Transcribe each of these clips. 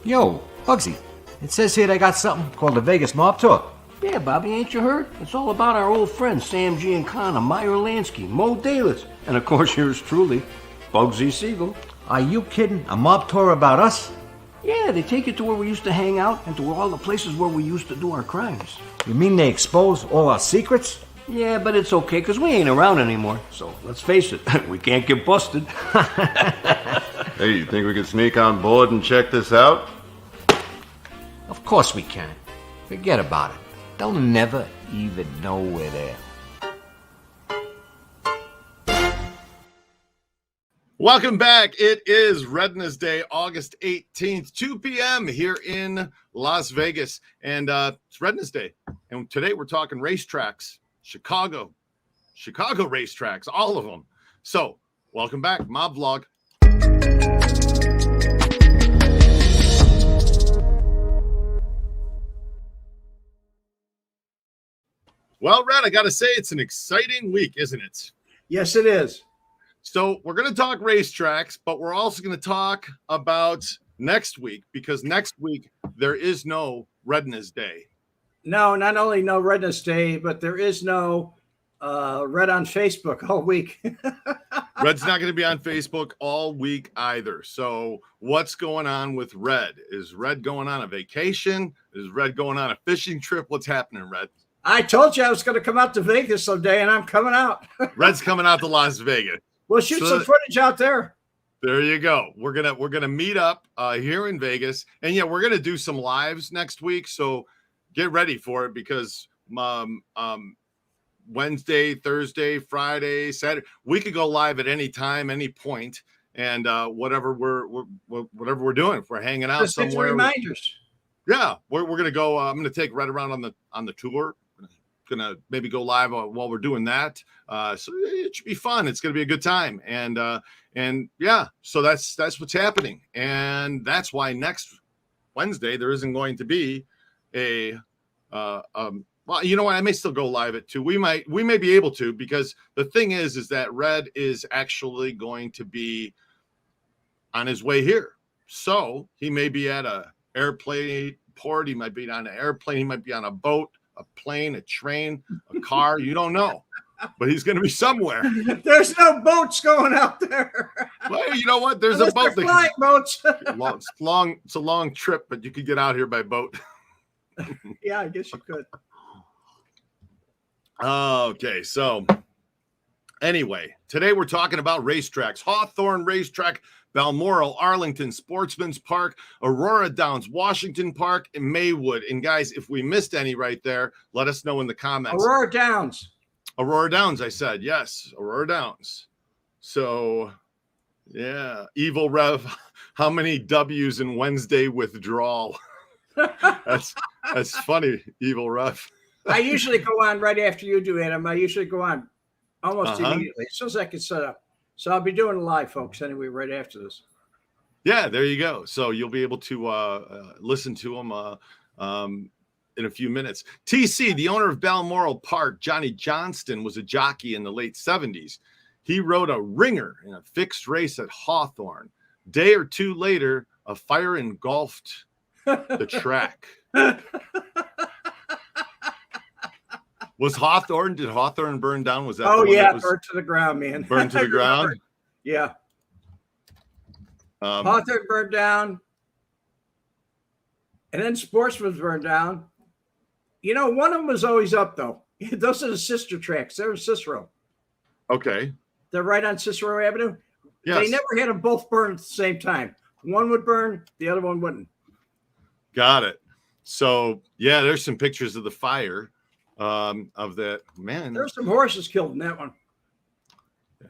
Yo, Bugsy, it says here they got something called the Vegas Mob Tour. Yeah, Bobby, ain't you heard? It's all about our old friends Sam Giancana, Meyer Lansky, Mo Dalis, and of course yours truly, Bugsy Siegel. Are you kidding? A mob tour about us? Yeah, they take you to where we used to hang out and to all the places where we used to do our crimes. You mean they expose all our secrets? Yeah, but it's okay, because we ain't around anymore. So, let's face it, we can't get busted. Hey, you think we could sneak on board and check this out? Of course we can. Forget about it. They'll never even know we're there. Welcome back. It is Rednesday, August 18th, 2 p.m. here in Las Vegas. And it's Rednesday. And today we're talking racetracks, Chicago racetracks, all of them. So, welcome back, Mob Vlog. Well, Red, I got to say, it's an exciting week, isn't it? Yes, it is. So we're going to talk racetracks, but we're also going to talk about next week, because next week there is no Rednesday. No, not only no Rednesday, but there is no Red on Facebook all week. Red's not going to be on Facebook all week either. So what's going on with Red? Is Red going on a vacation? Is Red going on a fishing trip? What's happening, Red? I told you I was going to come out to Vegas someday, and I'm coming out. Red's coming out to Las Vegas. We'll shoot some footage out there. There you go. We're gonna meet up here in Vegas, and yeah, we're gonna do some lives next week. So get ready for it, because Wednesday, Thursday, Friday, Saturday, we could go live at any time, any point, and whatever we're doing. If we're hanging out somewhere, reminders. Yeah, we're gonna go. I'm gonna take Red around on the tour. Gonna maybe go live while we're doing that. So it should be fun. It's gonna be a good time. And yeah, so that's what's happening. And that's why next Wednesday there isn't going to be a well, you know what? I may still go live at 2. We may be able to, because the thing is that Red is actually going to be on his way here. So he may be at a airplane port, he might be on an airplane, he might be on a boat, a plane, a train, a car, you don't know, but he's going to be somewhere. There's no boats going out there. Well, you know what? There's Unless a boat. they're flying boats. It's a long trip, but you could get out here by boat. Yeah, I guess you could. Okay, so anyway, today we're talking about racetracks. Hawthorn Race Track, Balmoral, Arlington, Sportsman's Park, Aurora Downs, Washington Park, and Maywood. And guys, if we missed any right there, let us know in the comments. Aurora Downs, I said. Yes, Aurora Downs. So, yeah, Evil Rev, how many W's in Wednesday withdrawal? That's funny, Evil Rev. I usually go on right after you do, Adam. I usually go on almost immediately, as soon as I can set up. So I'll be doing it live, folks, anyway, right after this. Yeah, there you go. So you'll be able to listen to them in a few minutes. TC, the owner of Balmoral Park, Johnny Johnston, was a jockey in the late 70s. He rode a ringer in a fixed race at Hawthorn. Day or two later, a fire engulfed the track. Did Hawthorn burn down? Was that? Oh, yeah, burned to the ground, man. Burned to the ground? Yeah. Hawthorn burned down. And then Sportsman burned down. You know, one of them was always up, though. Those are the sister tracks. They're in Cicero. Okay. They're right on Cicero Avenue. Yes. They never had them both burn at the same time. One would burn, the other one wouldn't. Got it. So, yeah, there's some pictures of the fire. Of that, man. There's some horses killed in that one.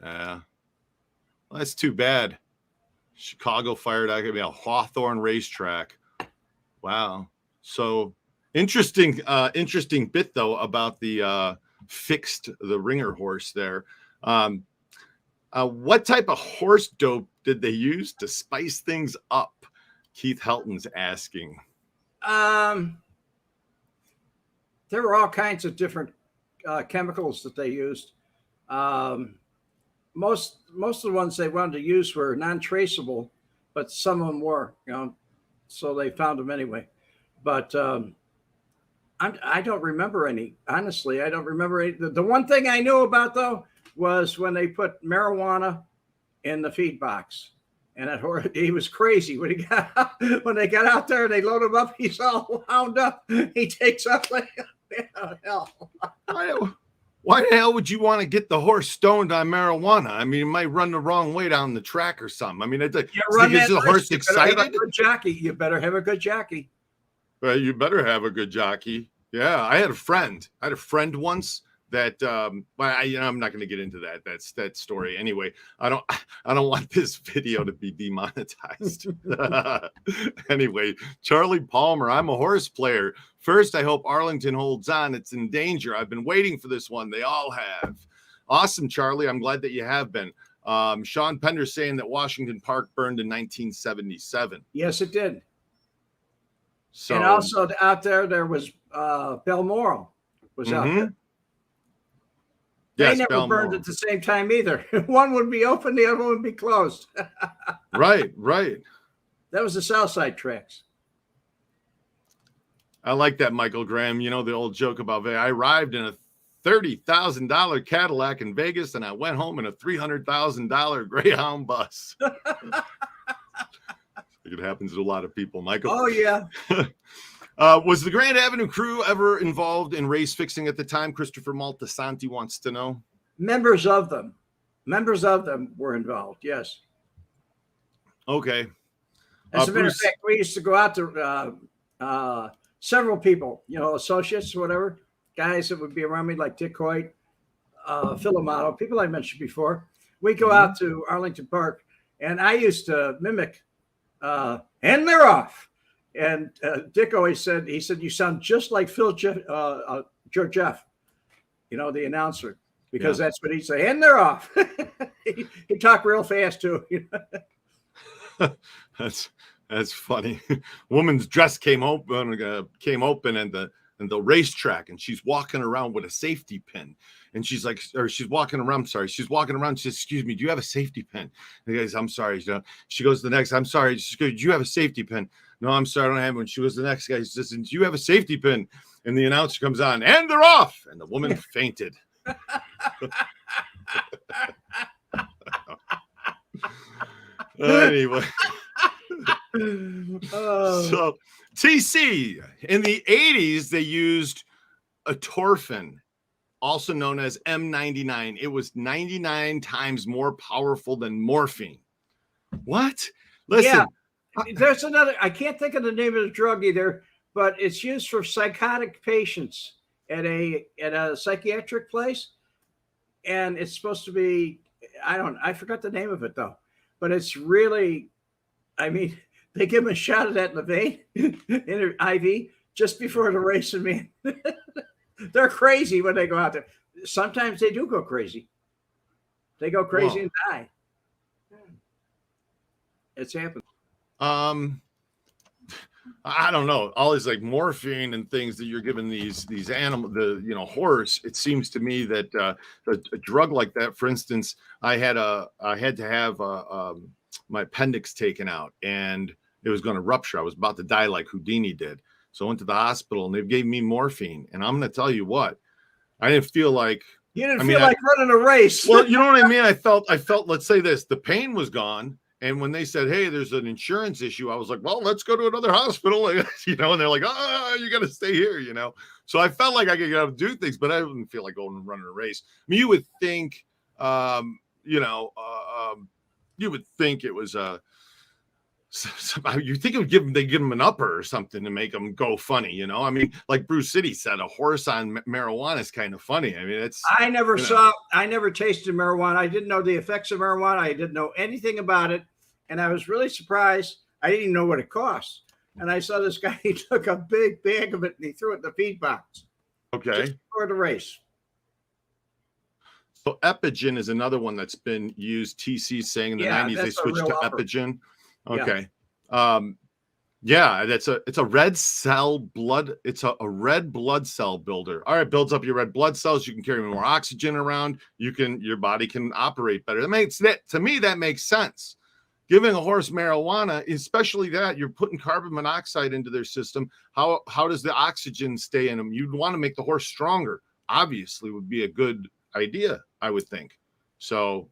Yeah. Well, that's too bad. Chicago fire, that could be a Hawthorn Race Track. Wow. So interesting bit though about the the ringer horse there. What type of horse dope did they use to spice things up? Keith Helton's asking. There were all kinds of different chemicals that they used. Most of the ones they wanted to use were non-traceable, but some of them were. You know, so they found him anyway. But I don't remember any. Honestly, I don't remember any. The one thing I knew about though was when they put marijuana in the feed box, and he was crazy when when they got out there and they load him up. He's all wound up. He takes off like hell. Why the hell would you want to get the horse stoned on marijuana? I mean, it might run the wrong way down the track or something. I mean, is the horse excited? You better have a good jockey. Well, you better have a good jockey. Yeah, I had a friend once that I'm not going to get into that story anyway. I don't want this video to be demonetized. Anyway, Charlie Palmer, I'm a horse player. First, I hope Arlington holds on. It's in danger. I've been waiting for this one. They all have. Awesome, Charlie. I'm glad that you have been. Sean Pender saying that Washington Park burned in 1977. Yes, it did. So, and also out there was Balmoral was out there. Yes, they never Balmoral burned at the same time either. One would be open, the other one would be closed. Right. That was the South Side tracks. I like that, Michael Graham. You know the old joke about I arrived in a $30,000 Cadillac in Vegas, and I went home in a $300,000 Greyhound bus. It happens to a lot of people, Michael. Oh, yeah. Was the Grand Avenue crew ever involved in race fixing at the time? Christopher Maltasanti wants to know. Members of them were involved, yes. Okay. As a matter of fact, we used to go out to several people, associates or whatever, guys that would be around me like Dick Hoyt, Phil Amato, people I mentioned before. We go out to Arlington Park, and I used to mimic and they're off. And Dick always said, you sound just like Joe Jeff, the announcer, because that's what he'd say. And they're off. he talked real fast too. That's funny. Woman's dress came open and the racetrack, and she's walking around with a safety pin. And she's walking around. She's walking around. She says, "Excuse me, do you have a safety pin?" And the guy says, "I'm sorry." She goes to the next. "I'm sorry. Do you have a safety pin?" "No, I'm sorry, I don't have one." She goes to the next guy. She says, "Do you have a safety pin?" And the announcer comes on, "And they're off." And the woman fainted. Anyway. So TC in the 80s, they used a torfin, also known as M99. It was 99 times more powerful than morphine. What? Listen. Yeah. There's another, I can't think of the name of the drug either, but it's used for psychotic patients at a psychiatric place. And it's supposed to be, I forgot the name of it though, but it's really, they give them a shot of that in the vein, in an IV, just before the race. And man, they're crazy when they go out there. Sometimes they do go crazy. They go crazy and die. It's happened. I don't know. All these like morphine and things that you're giving these animals, horse. It seems to me that a drug like that, for instance, I had to have my appendix taken out, and it was going to rupture. I was about to die like Houdini did. So I went to the hospital, and they gave me morphine. And I'm going to tell you what, I didn't feel like you didn't feel like running a race. Well, you know what I mean. I felt. Let's say this: the pain was gone. And when they said, "Hey, there's an insurance issue," I was like, "Well, let's go to another hospital," and they're like, "Oh, you got to stay here," So I felt like I could go do things, but I didn't feel like going and running a race. You would think, you would think it was you think it would give them an upper or something to make them go funny, like Bruce City said, a horse on marijuana is kind of funny. It's. I never tasted marijuana. I didn't know the effects of marijuana. I didn't know anything about it. And I was really surprised. I didn't even know what it cost. And I saw this guy, he took a big bag of it and he threw it in the feed box. Okay. Just before the race. So Epigen is another one that's been used. TC saying in the 90s they switched to Epigen. Okay. Yeah. It's a red cell blood. It's a red blood cell builder. All right. Builds up your red blood cells. You can carry more oxygen around. Your body can operate better. To me, that makes sense. giving a horse marijuana, especially that you're putting carbon monoxide into their system, how does the oxygen stay in them? You'd want to make the horse stronger. Obviously, would be a good idea, I would think. So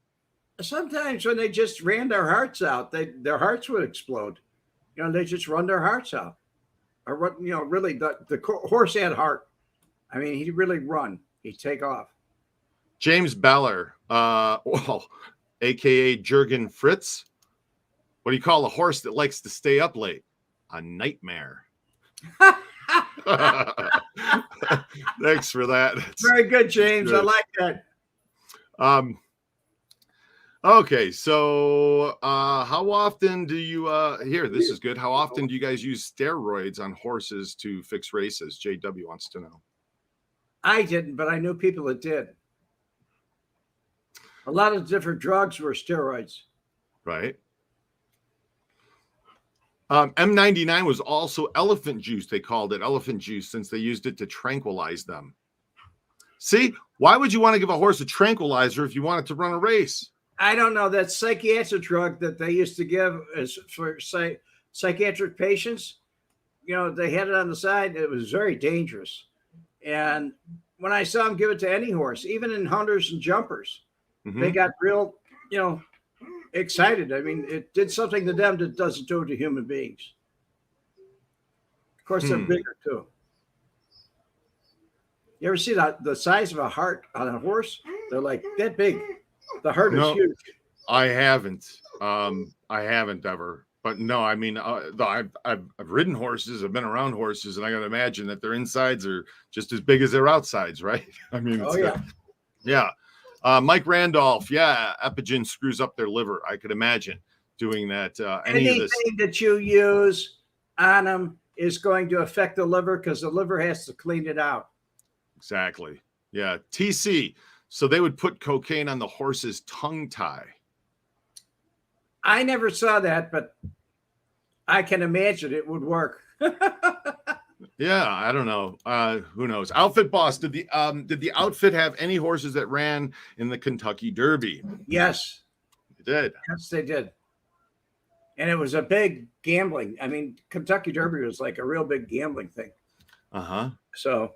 sometimes when they just ran their hearts out, their hearts would explode. They just run their hearts out. Or really, the horse had heart. I mean, he'd really run. He'd take off. James Beller, aka Jurgen Fritz. What do you call a horse that likes to stay up late? A nightmare. Thanks for that. Very good, James. Good. I like that. Okay, so how often do you here? This is good. How often do you guys use steroids on horses to fix races? JW wants to know. I didn't, but I knew people that did. A lot of different drugs were steroids. Right. M99 was also elephant juice. They called it elephant juice since they used it to tranquilize them. See, why would you want to give a horse a tranquilizer if you want it to run a race? I don't know. That psychiatric drug that they used to give is for psychiatric patients. They had it on the side. It was very dangerous. And when I saw them give it to any horse, even in hunters and jumpers, they got real, excited. I mean, it did something to them that doesn't do it to human beings. Of course, they're bigger too. You ever see the size of a heart on a horse? They're like that big. The heart is huge. I haven't. I haven't ever. But no, I mean, I've ridden horses. I've been around horses, and I got to imagine that their insides are just as big as their outsides, right? I mean, yeah. Mike Randolph, Epigen screws up their liver. I could imagine doing that. Anything that you use on them is going to affect the liver because the liver has to clean it out. Exactly. Yeah. TC. So they would put cocaine on the horse's tongue tie. I never saw that, but I can imagine it would work. Yeah, I don't know. Who knows? Outfit Boss, did the outfit have any horses that ran in the Kentucky Derby? Yes. They did. Yes, they did. And it was a big gambling. I mean, Kentucky Derby was like a real big gambling thing. Uh-huh. So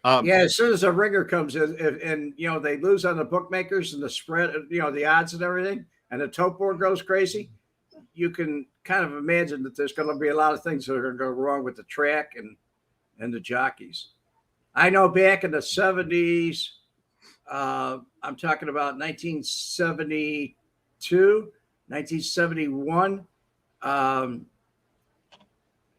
as soon as a ringer comes in and they lose on the bookmakers and the spread, the odds and everything, and the tote board goes crazy, you can kind of imagine that there's going to be a lot of things that are going to go wrong with the track and the jockeys. I know back in the 70s, I'm talking about 1972, 1971,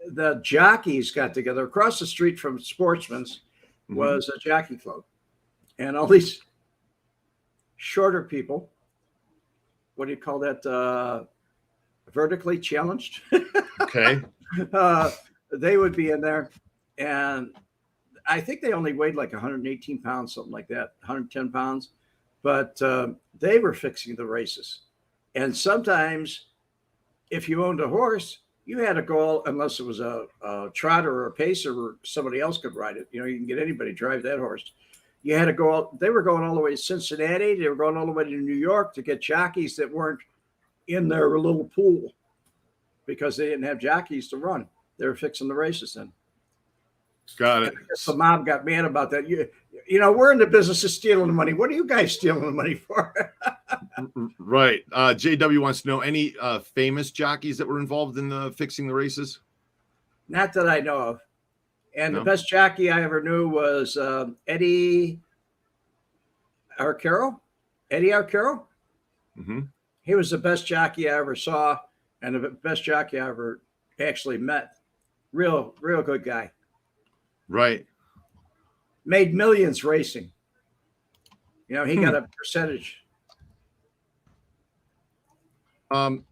the jockeys got together across the street from Sportsman's. Was a jockey club, and all these shorter people, what do you call that, vertically challenged? Okay. They would be in there, and I think they only weighed like 118 pounds, something like that, 110 pounds, but they were fixing the races. And sometimes if you owned a horse, you had to go, unless it was a trotter or a pacer where somebody else could ride it. You can get anybody to drive that horse. You had to go out. They were going all the way to Cincinnati. They were going all the way to New York to get jockeys that weren't in their little pool because they didn't have jockeys to run. They were fixing the races then. Got it. The mob got mad about that. We're in the business of stealing the money. What are you guys stealing the money for? Right. JW wants to know any famous jockeys that were involved in the fixing the races? Not that I know of. And the best jockey I ever knew was Eddie Arcaro. Mm-hmm. He was the best jockey I ever saw and the best jockey I ever actually met. Real good guy. Right. Made millions racing. He got a percentage. So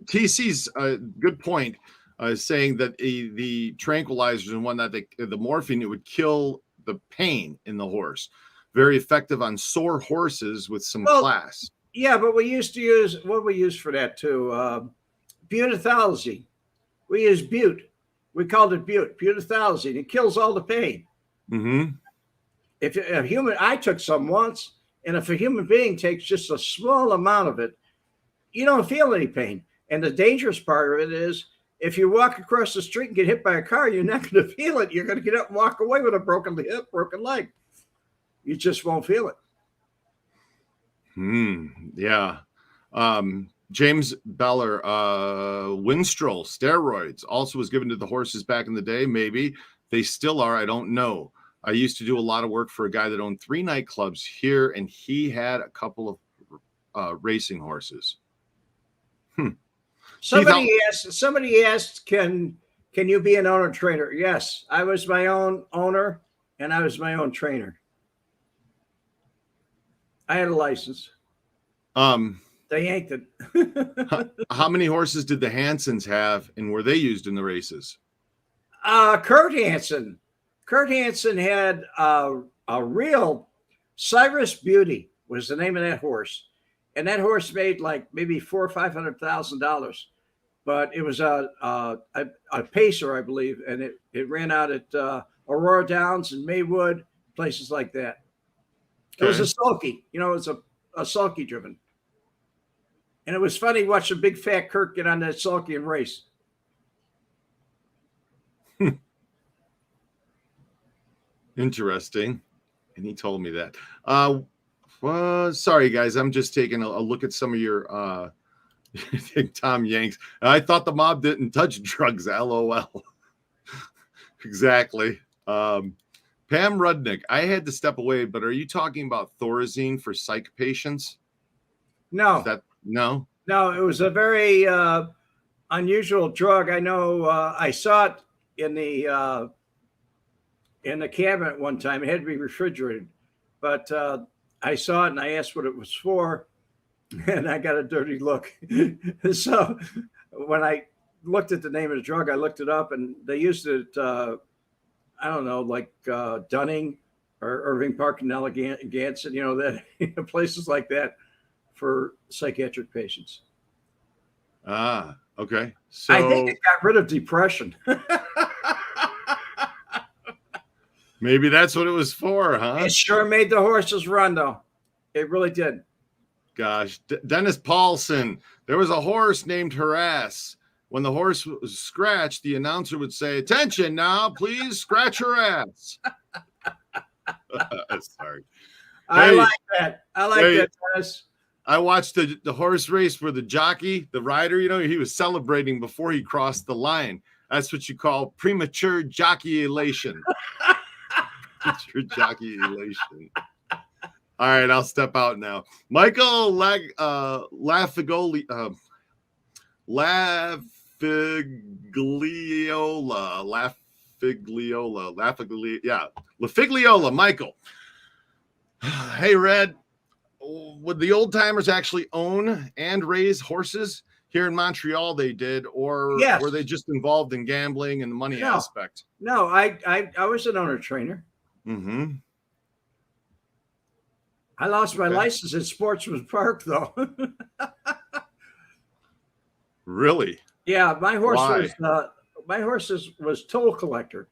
TC's good point, saying that the tranquilizers and whatnot, the morphine, it would kill the pain in the horse. Very effective on sore horses with some class. Yeah, but we used to use for that too. Butyrylazine. We use bute. We called it butyrylazine. It kills all the pain. Mm-hmm. If a human, I took some once, and if a human being takes just a small amount of it, you don't feel any pain. And the dangerous part of it is, if you walk across the street and get hit by a car, you're not going to feel it. You're going to get up and walk away with a broken hip, broken leg. You just won't feel it. Yeah. James Beller, Winstrol, steroids also was given to the horses back in the day. Maybe they still are. I don't know. I used to do a lot of work for a guy that owned 3 nightclubs here, and he had a couple of racing horses. Somebody asked, can you be an owner trainer? Yes, I was my own owner and I was my own trainer. I had a license. They yanked it. How many horses did the Hansons have, and were they used in the races? Kurt Hansen. Kurt Hansen had a real Cyrus Beauty was the name of that horse. And that horse made like maybe $400,000 or $500,000, but it was a pacer, I believe, and it ran out at Aurora Downs and Maywood, places like that. Okay. It was a sulky, it was a sulky driven, and it was funny watching big fat Kirk get on that sulky and race. Interesting, and he told me that. Well, sorry, guys. I'm just taking a look at some of your Tom Yanks. I thought the mob didn't touch drugs. LOL. Exactly. Pam Rudnick. I had to step away, but are you talking about Thorazine for psych patients? No. No? No, it was a very unusual drug. I know I saw it in the cabinet one time. It had to be refrigerated, but I saw it and I asked what it was for, and I got a dirty look. So when I looked at the name of the drug, I looked it up, and they used it, I don't know, like Dunning or Irving Park and Narragansett, that places like that for psychiatric patients. Ah, okay. So I think it got rid of depression. Maybe that's what it was for, huh? It sure made the horses run, though. It really did. Gosh, Dennis Paulson. There was a horse named Harass. When the horse was scratched, the announcer would say, "Attention now, please scratch her ass." Sorry. I like that. I like that, Dennis. I watched the horse race where the jockey, the rider, he was celebrating before he crossed the line. That's what you call premature jockey elation. Premature jockey elation. All right, I'll step out now. Michael Lafigliola. Lafigliola, Michael. Hey, Red, would the old timers actually own and raise horses? Here in Montreal, they did, or were they just involved in gambling and the money aspect? No, I was an owner trainer. Mm-hmm. I lost my license at Sportsman Park, though. Really? Yeah, my horse was toll collector.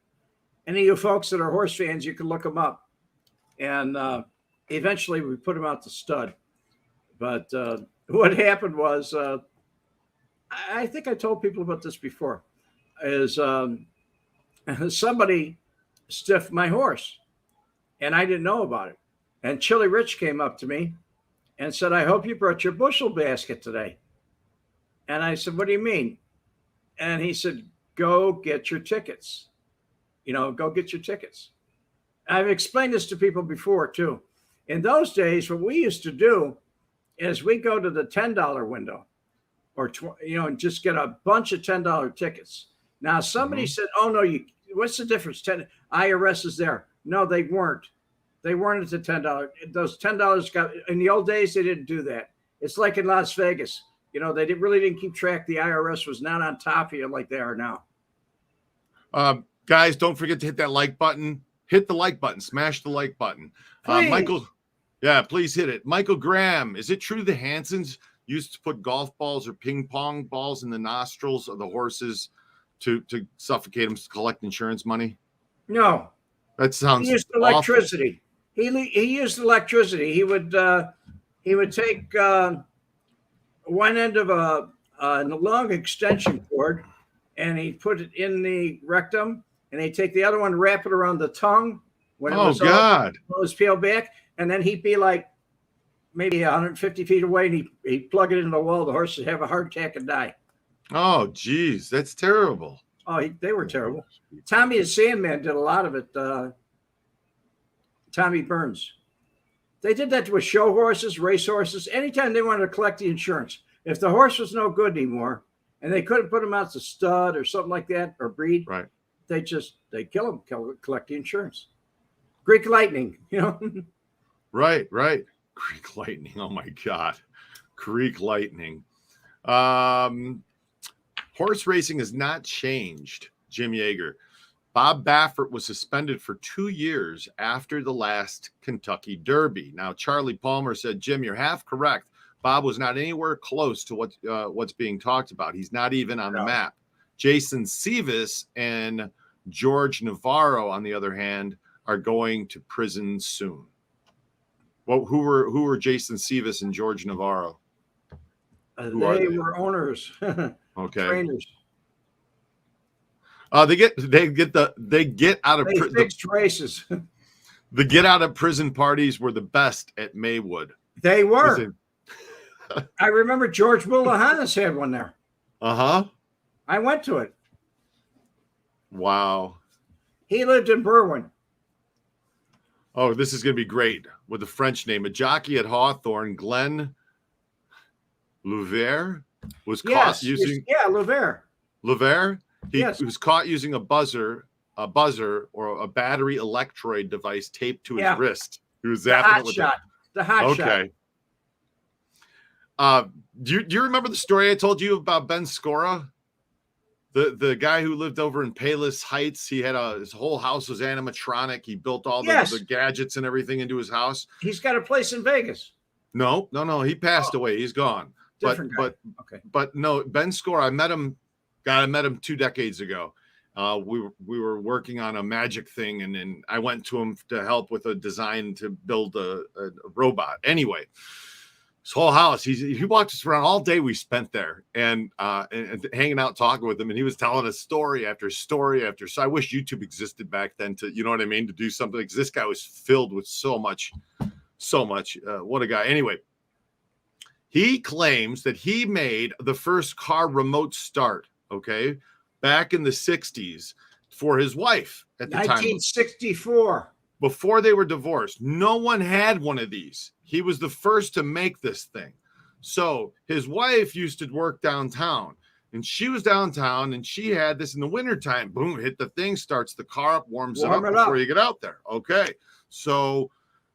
Any of you folks that are horse fans, you can look them up. And eventually, we put him out to stud. But what happened was, I think I told people about this before, is somebody stiffed my horse, and I didn't know about it. And Chili Rich came up to me and said, "I hope you brought your bushel basket today." And I said, "What do you mean?" And he said, "Go get your tickets. Go get your tickets." I've explained this to people before, too. In those days, what we used to do is we go to the $10 window or, and just get a bunch of $10 tickets. Now, somebody said, "Oh, no, what's the difference? IRS is there." No, they weren't. They weren't at the $10. Those $10 in the old days, they didn't do that. It's like in Las Vegas. They really didn't keep track. The IRS was not on top of you like they are now. Guys, don't forget to hit that like button. Hit the like button. Smash the like button. Michael, please hit it. Michael Graham, is it true the Hansons used to put golf balls or ping pong balls in the nostrils of the horses to suffocate them to collect insurance money? No. That sounds They used electricity. He used electricity. He would take one end of a long extension cord, and he'd put it in the rectum, and he'd take the other one, wrap it around the tongue when it was peeled back, and then he'd be like maybe 150 feet away, and he'd plug it into the wall. The horse would have a heart attack and die. Oh, geez, that's terrible. Oh, they were terrible. Tommy the Sandman did a lot of it. Tommy Burns. They did that with show horses, race horses, anytime they wanted to collect the insurance. If the horse was no good anymore and they couldn't put him out to stud or something like that or breed, right? They kill him, collect the insurance. Greek lightning, Right. Greek lightning. Oh my God. Greek lightning. Horse racing has not changed, Jim Yeager. Bob Baffert was suspended for 2 years after the last Kentucky Derby. Now, Charlie Palmer said, Jim, you're half correct. Bob was not anywhere close to what's being talked about. He's not even on the map. Jason Sivas and George Navarro, on the other hand, are going to prison soon. Well, who were Jason Sivas and George Navarro? They were owners. Okay. Trainers. They get out of fixed races. The get out of prison parties were the best at Maywood. They were. I remember George Mullahanas had one there. Uh-huh. I went to it. Wow. He lived in Berwyn. Oh, this is going to be great with a French name. A jockey at Hawthorn, Glenn Louvert, was caught using. Yeah, Louvert. Louvert? He was caught using a buzzer or a battery electrode device taped to his wrist. He was zapping it with the hot shot. Okay. Do you remember the story I told you about Ben Scora? The guy who lived over in Palos Heights. He had his whole house was animatronic. He built all the gadgets and everything into his house. He's got a place in Vegas. No. He passed away. He's gone. Different guy. But no, Ben Scora, I met him 2 decades ago. We were working on a magic thing, and then I went to him to help with a design to build a robot. Anyway, his whole house, he walked us around all day. We spent there and hanging out, talking with him, and he was telling us story after story after. So I wish YouTube existed back then to, you know what I mean, to do something. Because this guy was filled with so much. What a guy. Anyway, he claims that he made the first car remote start. Okay, back in the 60s for his wife at the 1964. time. Before they were divorced. No one had one of these. He was the first to make this thing. So his wife used to work downtown, and she was downtown, and she had this in the wintertime. Boom, hit the thing, starts the car up, warms it up before you get out there. Okay, so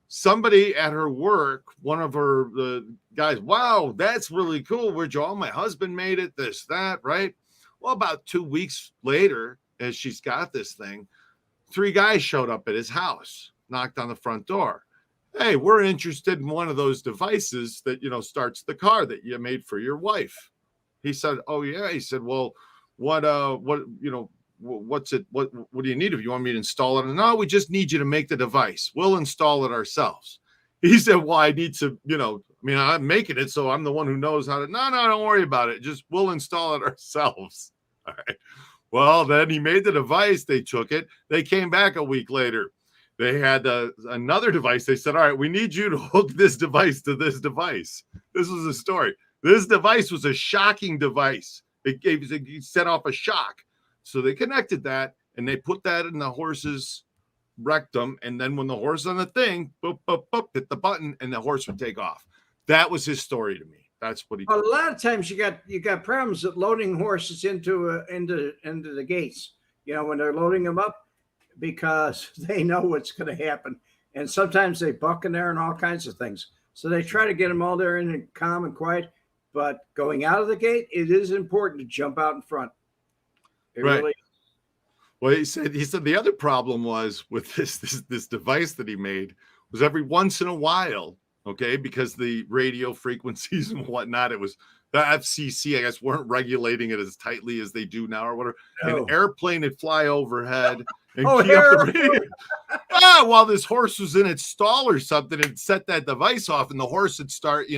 somebody at her work, one of the guys, wow, that's really cool. Where'd you all? My husband made it, this, that, right? Well, about 2 weeks later, as she's got this thing, 3 guys showed up at his house, knocked on the front door. Hey, we're interested in one of those devices that, starts the car that you made for your wife. He said, oh, yeah. He said, well, what's it? What do you need? If you want me to install it? No, we just need you to make the device. We'll install it ourselves. He said, well, I need to, I'm making it, so I'm the one who knows how to. No, don't worry about it. Just we'll install it ourselves. All right. Well, then he made the device. They took it. They came back a week later. They had another device. They said, all right, we need you to hook this device to this device. This was a story. This device was a shocking device. It set off a shock. So they connected that, and they put that in the horse's rectum, and then when the horse on the thing, boop, boop, boop, hit the button, and the horse would take off. That was his story to me. That's what he told me. A lot of times you got problems at loading horses into the gates, when they're loading them up, because they know what's going to happen. And sometimes they buck in there and all kinds of things. So they try to get them all there in calm and quiet. But going out of the gate, it is important to jump out in front. It really is. Well, he said the other problem was with this device that he made was every once in a while, okay, because the radio frequencies and whatnot, it was the FCC, I guess, weren't regulating it as tightly as they do now or whatever. No. An airplane would fly overhead and Oh, key up the here. radio. While this horse was in its stall or something, and set that device off, and the horse would start,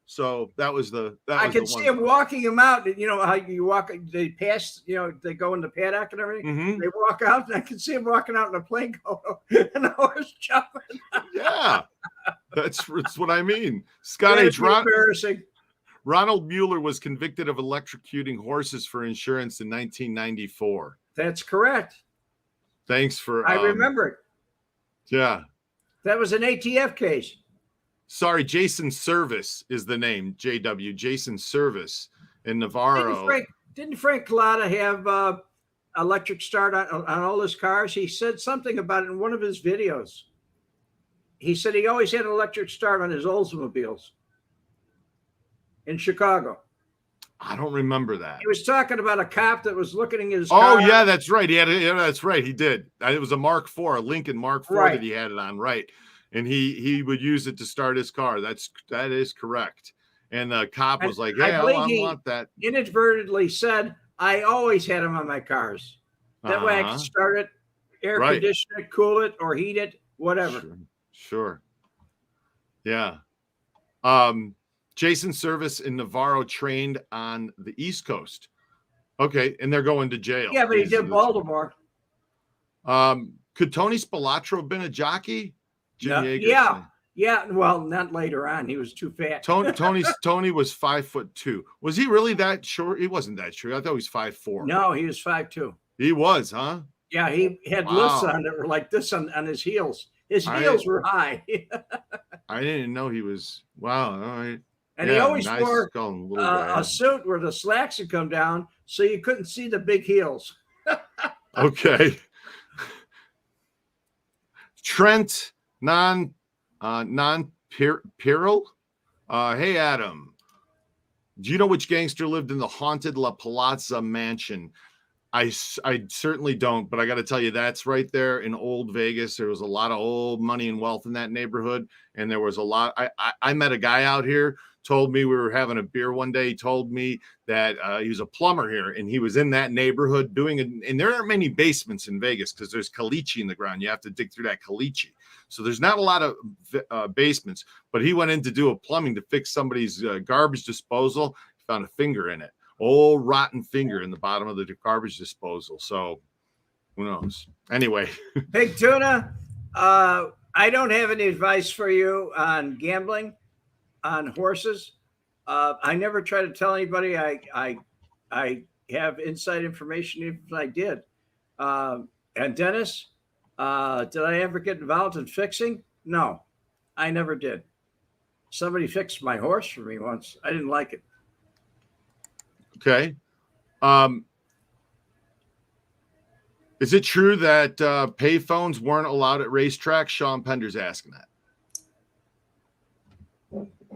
So that was the. I could see him walking him out. You know how you walk? They pass. They go in the paddock and everything. Mm-hmm. They walk out, and I could see him walking out in a plane and the horse jumping. Yeah, that's what I mean. Scott H. Embarrassing. Ronald Mueller was convicted of electrocuting horses for insurance in 1994. That's correct. Thanks for. I remember it. Yeah. That was an ATF case. Sorry, Jason Service is the name. JW Jason Service in Navarro. Didn't Frank Collada have electric start on all his cars? He said something about it in one of his videos. He said he always had an electric start on his Oldsmobiles in Chicago. I don't remember that. He was talking about a cop that was looking at his car. Oh, yeah, that's right. That's right. He did. It was a Mark IV, a Lincoln Mark IV that he had it on, right? And he would use it to start his car. That is correct. And the cop was like, "Hey, I want that." Inadvertently said, "I always had them on my cars. That way I can start it, air condition it, cool it, or heat it, whatever." Sure. Yeah. Jason Service in Navarro trained on the East Coast. Okay, and they're going to jail. Yeah, but he did Baltimore. Could Tony Spilatro have been a jockey? Yeah. Well, not later on. He was too fat. Tony was 5'2". Was he really that short? He wasn't that short. I thought he was 5'4". No, he was 5'2". He was, huh? Yeah, he had lifts on that were like this on his heels. His heels were high. I didn't know he was. Wow. All right. And he always wore a suit where the slacks would come down so you couldn't see the big heels. Okay. Trent non-Pirral. Hey, Adam. Do you know which gangster lived in the haunted La Palazza mansion? I certainly don't, but I got to tell you, that's right there in Old Vegas. There was a lot of old money and wealth in that neighborhood. And there was a lot. I met a guy out here, told me we were having a beer one day. He told me that he was a plumber here and he was in that neighborhood doing it. And there aren't many basements in Vegas because there's caliche in the ground. You have to dig through that caliche. So there's not a lot of basements, but he went in to do a plumbing to fix somebody's garbage disposal. He found a finger in it. Old rotten finger in the bottom of the garbage disposal. So who knows? Anyway. Big Tuna, I don't have any advice for you on gambling on horses. I never try to tell anybody I have inside information, even if I did. And Dennis, did I ever get involved in fixing? No, I never did. Somebody fixed my horse for me once. I didn't like it. Okay. Is it true that payphones weren't allowed at racetracks? Sean Pender's asking that.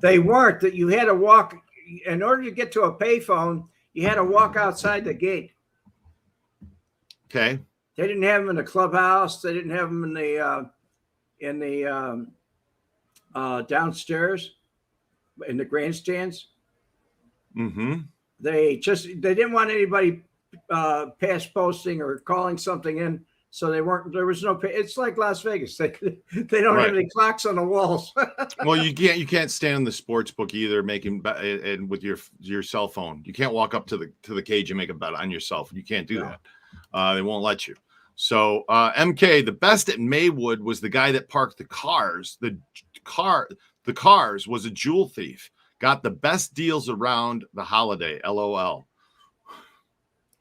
They weren't. That you had to walk in order to get to a payphone. You had to walk outside the gate. Okay. They didn't have them in the clubhouse. They didn't have them in the downstairs in the grandstands. Mm-hmm. They didn't want anybody pass posting or calling something in, so there was no. It's like Las Vegas. They don't have any clocks on the walls. Well, you can't stand in the sports book either, making and with your cell phone. You can't walk up to the cage and make a bet on yourself. You can't do that. They won't let you. So MK, the best at Maywood was the guy that parked the cars. The cars was a jewel thief. Got the best deals around the holiday. LOL.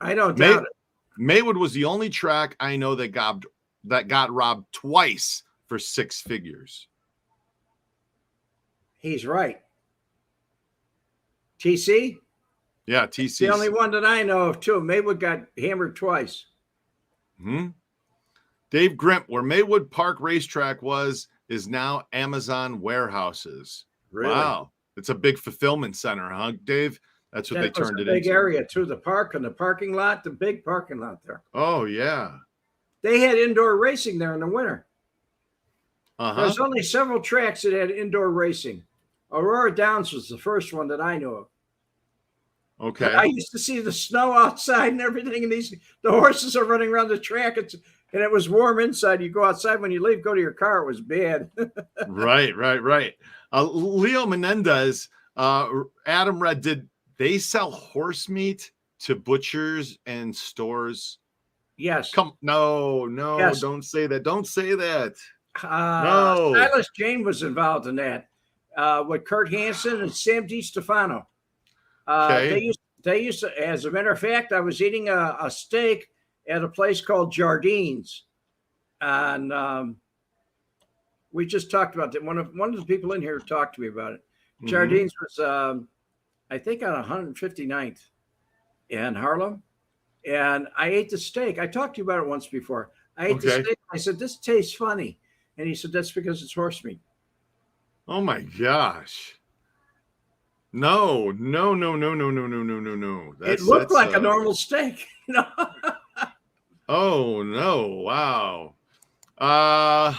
I don't doubt it. Maywood was the only track I know that got robbed twice for 6 figures. He's right. TC? Yeah, TC. The only one that I know of too. Maywood got hammered twice. Dave Grimp, where Maywood Park Race Track is now Amazon warehouses. Really? Wow. It's a big fulfillment center, huh, Dave? That's what they turned it into. Big area too. The park and the parking lot, the big parking lot there. Oh, yeah. They had indoor racing there in the winter. There's only several tracks that had indoor racing. Aurora Downs was the first one that I knew of. Okay. I used to see the snow outside and everything, and the horses are running around the track. and it was warm inside. You go outside when you leave, go to your car. It was bad. Right. Leo Menendez, Adam Red, did they sell horse meat to butchers and stores? Yes. No, Yes. don't say that. Don't say that. No. Silas Jane was involved in that with Kurt Hansen and Sam DiStefano. Okay. They used to, as a matter of fact, I was eating a steak at a place called Jardines. And we just talked about that. One of the people in here talked to me about it. Mm-hmm. Jardines was, I think, on 159th in Harlem. And I ate the steak. I talked to you about it once before. I ate the steak. I said, this tastes funny. And he said, that's because it's horse meat. Oh my gosh. No. It looked like a normal steak. Oh no. Wow.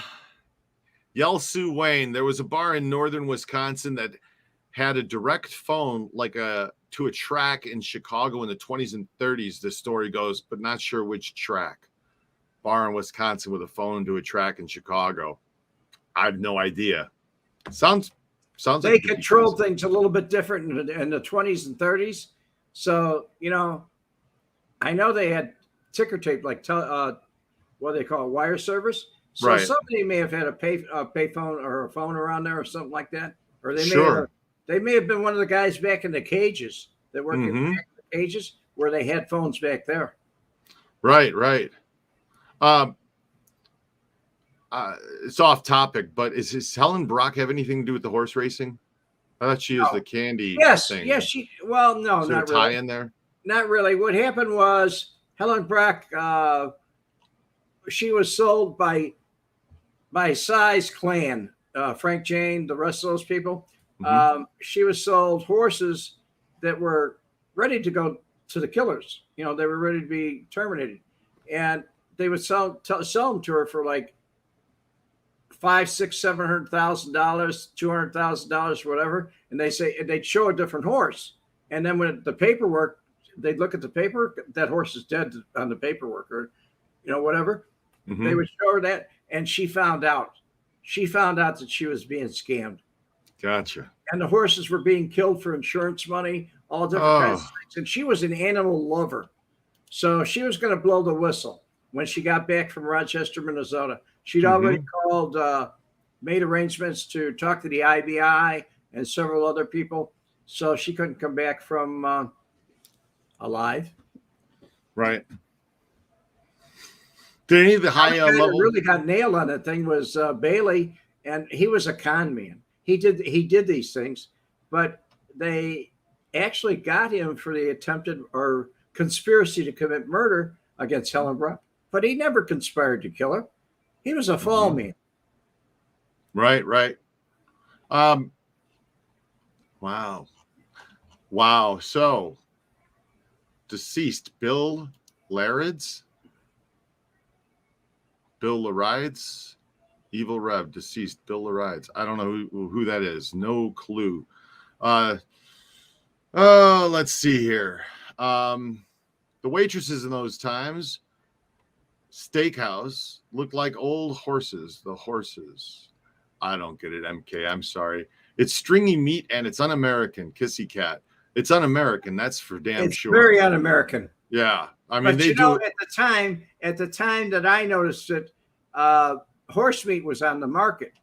Yelsu Wayne, there was a bar in northern Wisconsin that had a direct phone to a track in Chicago in the 20s and 30s, the story goes, but not sure which track. Bar in Wisconsin with a phone to a track in Chicago. I have no idea. Sounds they like controlled things a little bit different in the 20s and 30s. So, I know they had ticker tape, like what they call wire service. So right. Somebody may have had a pay phone or a phone around there or something like that. Or they may have been one of the guys back in the cages that worked in the cages where they had phones back there. Right. It's off topic, but does Helen Brock have anything to do with the horse racing? I thought she was the candy thing. Yes, no, not really. Tie in there? Not really. What happened was Helen Brock, she was sold by Size Clan, Frank Jane, the rest of those people. She was sold horses that were ready to go to the killers. They were ready to be terminated, and they would sell them to her for like $500,000, $600,000, $700,000, $200,000, whatever. And they'd show a different horse, and then when the paperwork, they'd look at the paper. That horse is dead on the paperwork, or whatever. They would show her that, and she found out. She found out that she was being scammed. Gotcha. And the horses were being killed for insurance money, all different kinds of things. And she was an animal lover. So she was going to blow the whistle when she got back from Rochester, Minnesota. She'd already called, made arrangements to talk to the IBI and several other people. So she couldn't come back from alive. Right. Did any of the high level really got nailed on that thing was Bailey, and he was a con man. He did these things, but they actually got him for the attempted or conspiracy to commit murder against Helen Brock. But he never conspired to kill her. He was a fall man. Right. Wow. So, deceased Bill Larides, Evil Rev, deceased Bill Larides. I don't know who that is. No clue. Let's see here. The waitresses in those times, steakhouse, looked like old horses. The horses. I don't get it, MK. I'm sorry. It's stringy meat and it's un-American. Kissy cat. It's un-American. That's for damn sure. It's very un-American. Yeah. I mean, but at the time that I noticed it, horse meat was on the market,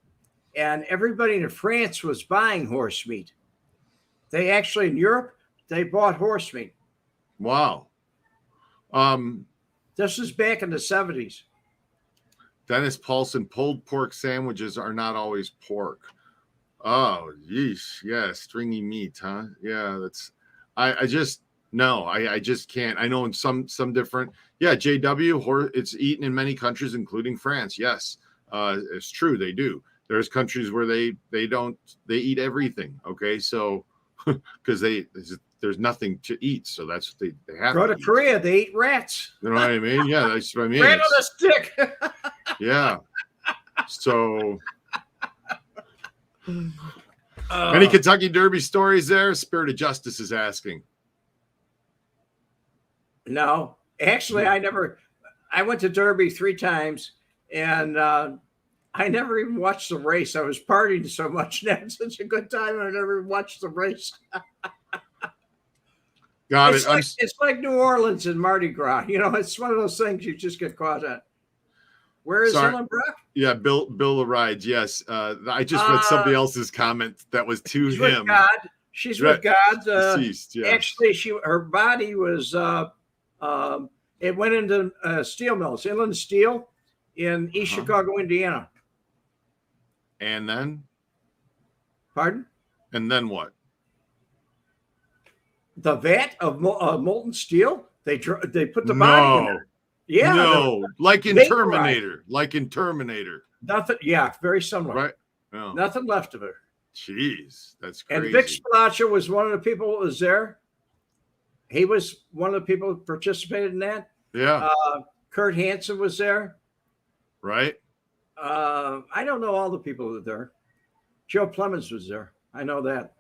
and everybody in France was buying horse meat. They actually, in Europe, they bought horse meat. Wow. This was back in the 70s. Dennis Paulson, pulled pork sandwiches are not always pork. Oh, yeesh. Yeah, stringy meat, huh? Yeah, that's. I just can't. I know in some different. Yeah, JW. It's eaten in many countries, including France. Yes, it's true. They do. There's countries where they eat everything. Okay, so because there's nothing to eat, so that's what they have. Go to Korea, they eat rats. You know what I mean? Yeah, that's what I mean. Rat on a stick. Yeah. So, any Kentucky Derby stories there? Spirit of Justice is asking. No, actually, I I went to Derby 3 times, and I never even watched the race. I was partying so much and having such a good time, I never watched the race. Got it's it. like, it's like New Orleans and Mardi Gras. You know, it's one of those things you just get caught at. Where is Ellen Brock? Yeah, Bill the Rides. Yes, I just read somebody else's comment that was to she's him. With God. She's with God. Deceased. Yes. Actually, her body was. It went into steel mills, Inland Steel, in East Chicago, Indiana. And then? Pardon? And then what? The vat of molten steel. They put the body in there. Yeah. No, like in Terminator. Like in Terminator. Nothing. Yeah, very similar. Right. No. Nothing left of her. Jeez, that's crazy. And Vic Spilaccia was one of the people that was there. He was one of the people who participated in that. Yeah. Kurt Hansen was there. Right. I don't know all the people that were there. Joe Plemons was there. I know that.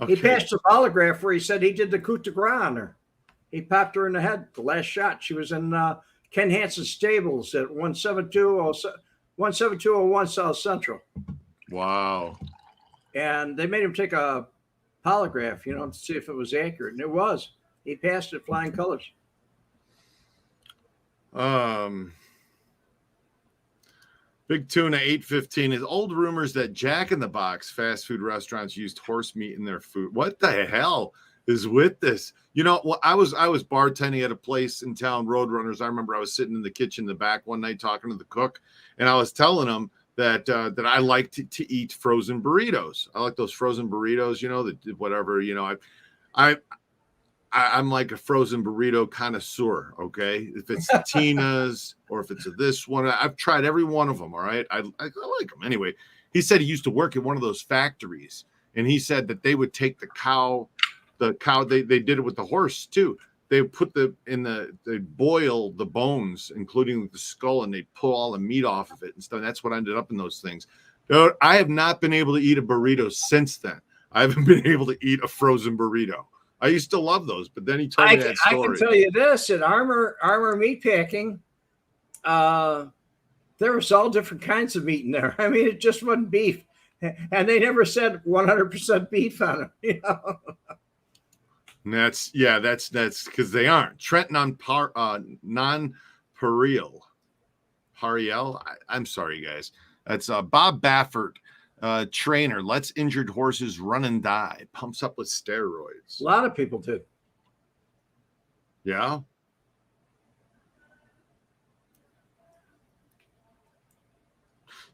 Okay. He passed a holograph where he said he did the coup de grace on her. He popped her in the head, the last shot. She was in Ken Hansen's stables at 17201 South Central. Wow. And they made him take a polygraph, to see if it was accurate. And it was. He passed it flying colors. Big Tuna 815 is old rumors that Jack in the Box fast food restaurants used horse meat in their food. What the hell is with this? I was bartending at a place in town, Roadrunners. I remember I was sitting in the kitchen in the back one night talking to the cook, and I was telling him that I like to eat frozen burritos. I like those frozen burritos, whatever, I'm like a frozen burrito connoisseur, okay? If it's Tina's or if it's this one, I've tried every one of them, all right? I like them. Anyway, he said he used to work at one of those factories, and he said that they would take the cow, they did it with the horse too. They put they boil the bones, including the skull, and they pull all the meat off of it and stuff. That's what ended up in those things. I have not been able to eat a burrito since then. I haven't been able to eat a frozen burrito. I used to love those, but then he told me that story. I can tell you this: at Armor Meatpacking, there was all different kinds of meat in there. I mean, it just wasn't beef, and they never said 100% beef on it. And that's because they aren't. Trent non-Pariel. I'm sorry, guys. That's Bob Baffert. Trainer lets injured horses run and die, pumps up with steroids. A lot of people did. Yeah.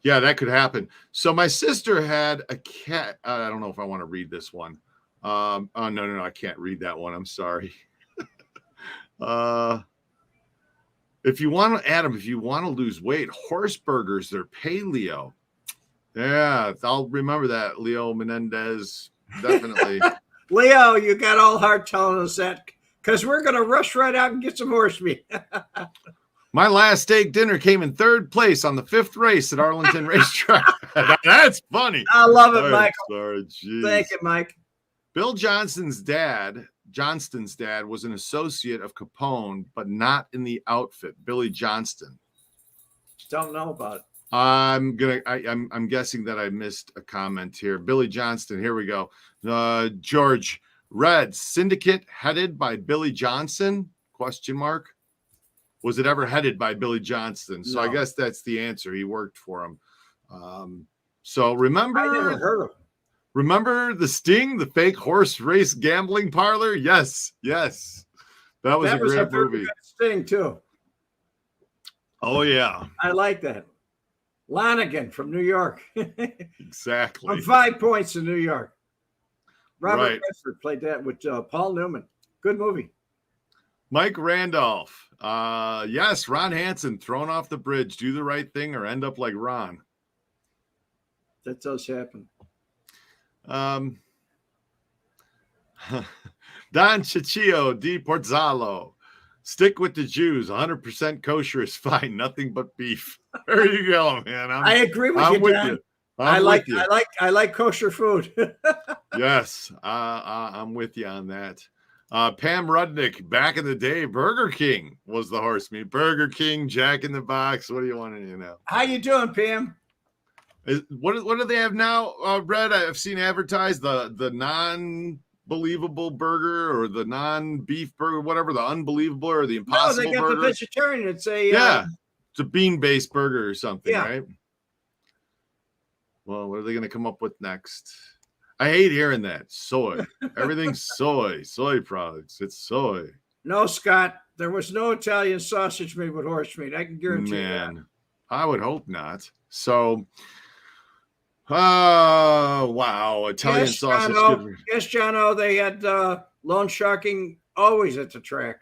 Yeah, that could happen. So my sister had a cat. I don't know if I want to read this one. No, I can't read that one. I'm sorry. If you want to lose weight, horse burgers, they're paleo. Yeah, I'll remember that, Leo Menendez. Definitely. Leo, you got all heart telling us that because we're going to rush right out and get some horse meat. My last steak dinner came in 3rd place on the 5th race at Arlington Race Track. That's funny. I love it, Michael. Sorry, geez. Thank you, Mike. Bill Johnston's dad was an associate of Capone, but not in the outfit. Billy Johnston. Don't know about it. I'm guessing that I missed a comment here. Billy Johnston, here we go. George, Red Syndicate headed by Billy Johnson? ? Was it ever headed by Billy Johnston? So no. I guess that's the answer. He worked for him. So remember, I never heard of him. Remember the Sting, the fake horse race gambling parlor? Yes. That was a great movie. Sting too. Oh yeah. I like that. Lonigan from New York. Exactly. From 5 Points in New York. Robert Redford played that with Paul Newman. Good movie. Mike Randolph. Yes, Ron Hansen thrown off the bridge. Do the right thing or end up like Ron. That does happen. Don Ciccio di Porzalo. Stick with the Jews. 100% kosher is fine. Nothing but beef. There you go, man. I agree with you, Don. I like kosher food. Yes, I'm with you on that. Pam Rudnick, back in the day, Burger King was the horse meat. Burger King, Jack in the Box. What do you want to know? How you doing, Pam? What do they have now, Brett? I've seen advertised the non-believable burger or the non-beef burger, whatever, the unbelievable or the impossible burger. No, they got the vegetarian. It's a it's a bean-based burger or something, yeah. Right? Well, what are they going to come up with next? I hate hearing that. Soy. Everything's soy products. It's soy. No, Scott, there was no Italian sausage made with horse meat. I can guarantee you that. I would hope not. So, wow. Italian sausage. Yes, John, they had loan sharking always at the track.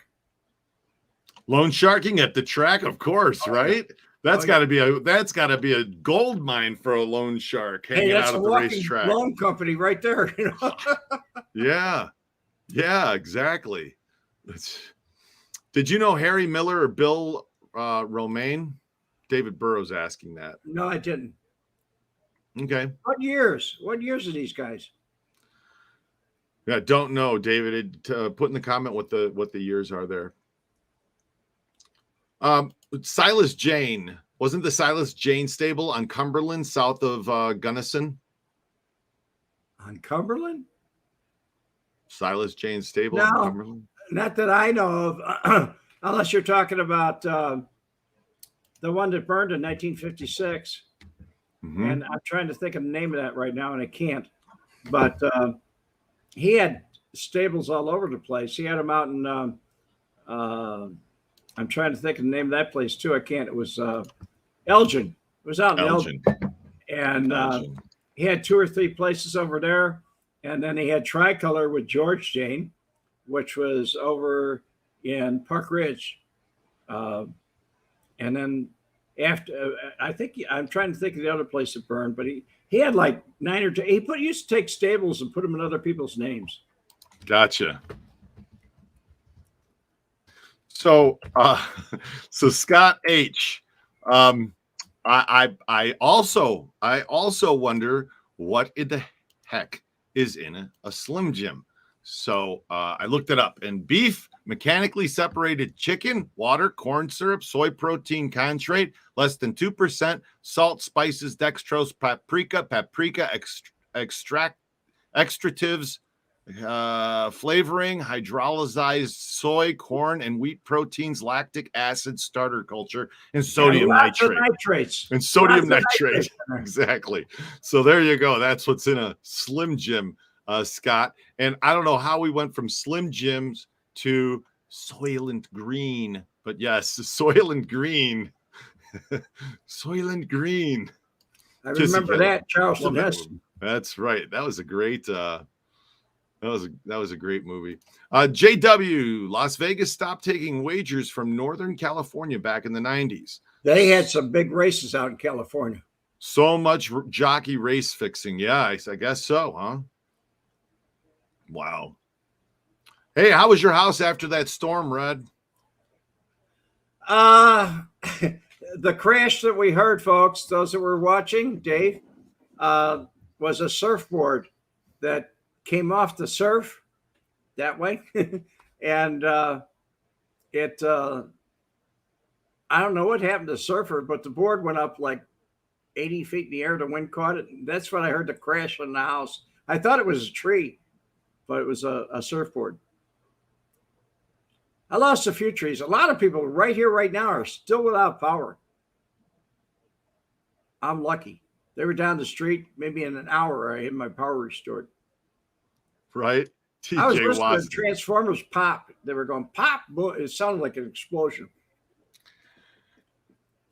Loan sharking at the track, of course, right? That's got to be a gold mine for a loan shark hanging out at the racetrack. Loan company right there, you know. yeah, exactly. Did you know Harry Miller or Bill Romaine? David Burrow's asking that. No, I didn't. Okay. What years? What years are these guys? Yeah, don't know, David. Put in the comment what the years are there. Silas Jane. Wasn't the Silas Jane stable on Cumberland, south of Gunnison? On Cumberland? Silas Jane stable on Cumberland? Not that I know of, unless you're talking about the one that burned in 1956. Mm-hmm. And I'm trying to think of the name of that right now, and I can't. But he had stables all over the place. He had them out in I'm trying to think of the name of that place too. I can't. It was Elgin. It was out in Elgin. And he had 2 or 3 places over there. And then he had Tricolor with George Jane, which was over in Park Ridge. And then after, I think I'm trying to think of the other place that burned, but he had like 9 or 10. He used to take stables and put them in other people's names. Gotcha. So, so Scott H. I also wonder what in the heck is in a Slim Jim. So I looked it up, and beef, mechanically separated chicken, water, corn syrup, soy protein concentrate, less than 2%, salt, spices, dextrose, paprika extractives, flavoring, hydrolyzed soy, corn, and wheat proteins, lactic acid, starter culture, and sodium nitrate. And sodium nitrate. Exactly. So there you go. That's what's in a Slim Jim, Scott. And I don't know how we went from Slim Jims to Soylent Green, but yes, Soylent Green. Soylent Green. I remember that, Charleston Heston. That's right. That was a great that was a great movie. JW, Las Vegas stopped taking wagers from Northern California back in the 90s. They had some big races out in California. So much jockey race fixing. Yeah, I guess so, huh? Wow. Hey, how was your house after that storm, Red? The crash that we heard, folks, those that were watching, Dave, was a surfboard that came off the surf that way. And it I don't know what happened to the surfer, but the board went up like 80 feet in the air. The wind caught it. That's when I heard the crash in the house. I thought it was a tree, but it was a surfboard. I lost a few trees. A lot of people right here, right now, are still without power. I'm lucky. They were down the street. Maybe in an hour, I had my power restored. Right? TJ I was listening to Transformers pop. They were going pop. It sounded like an explosion.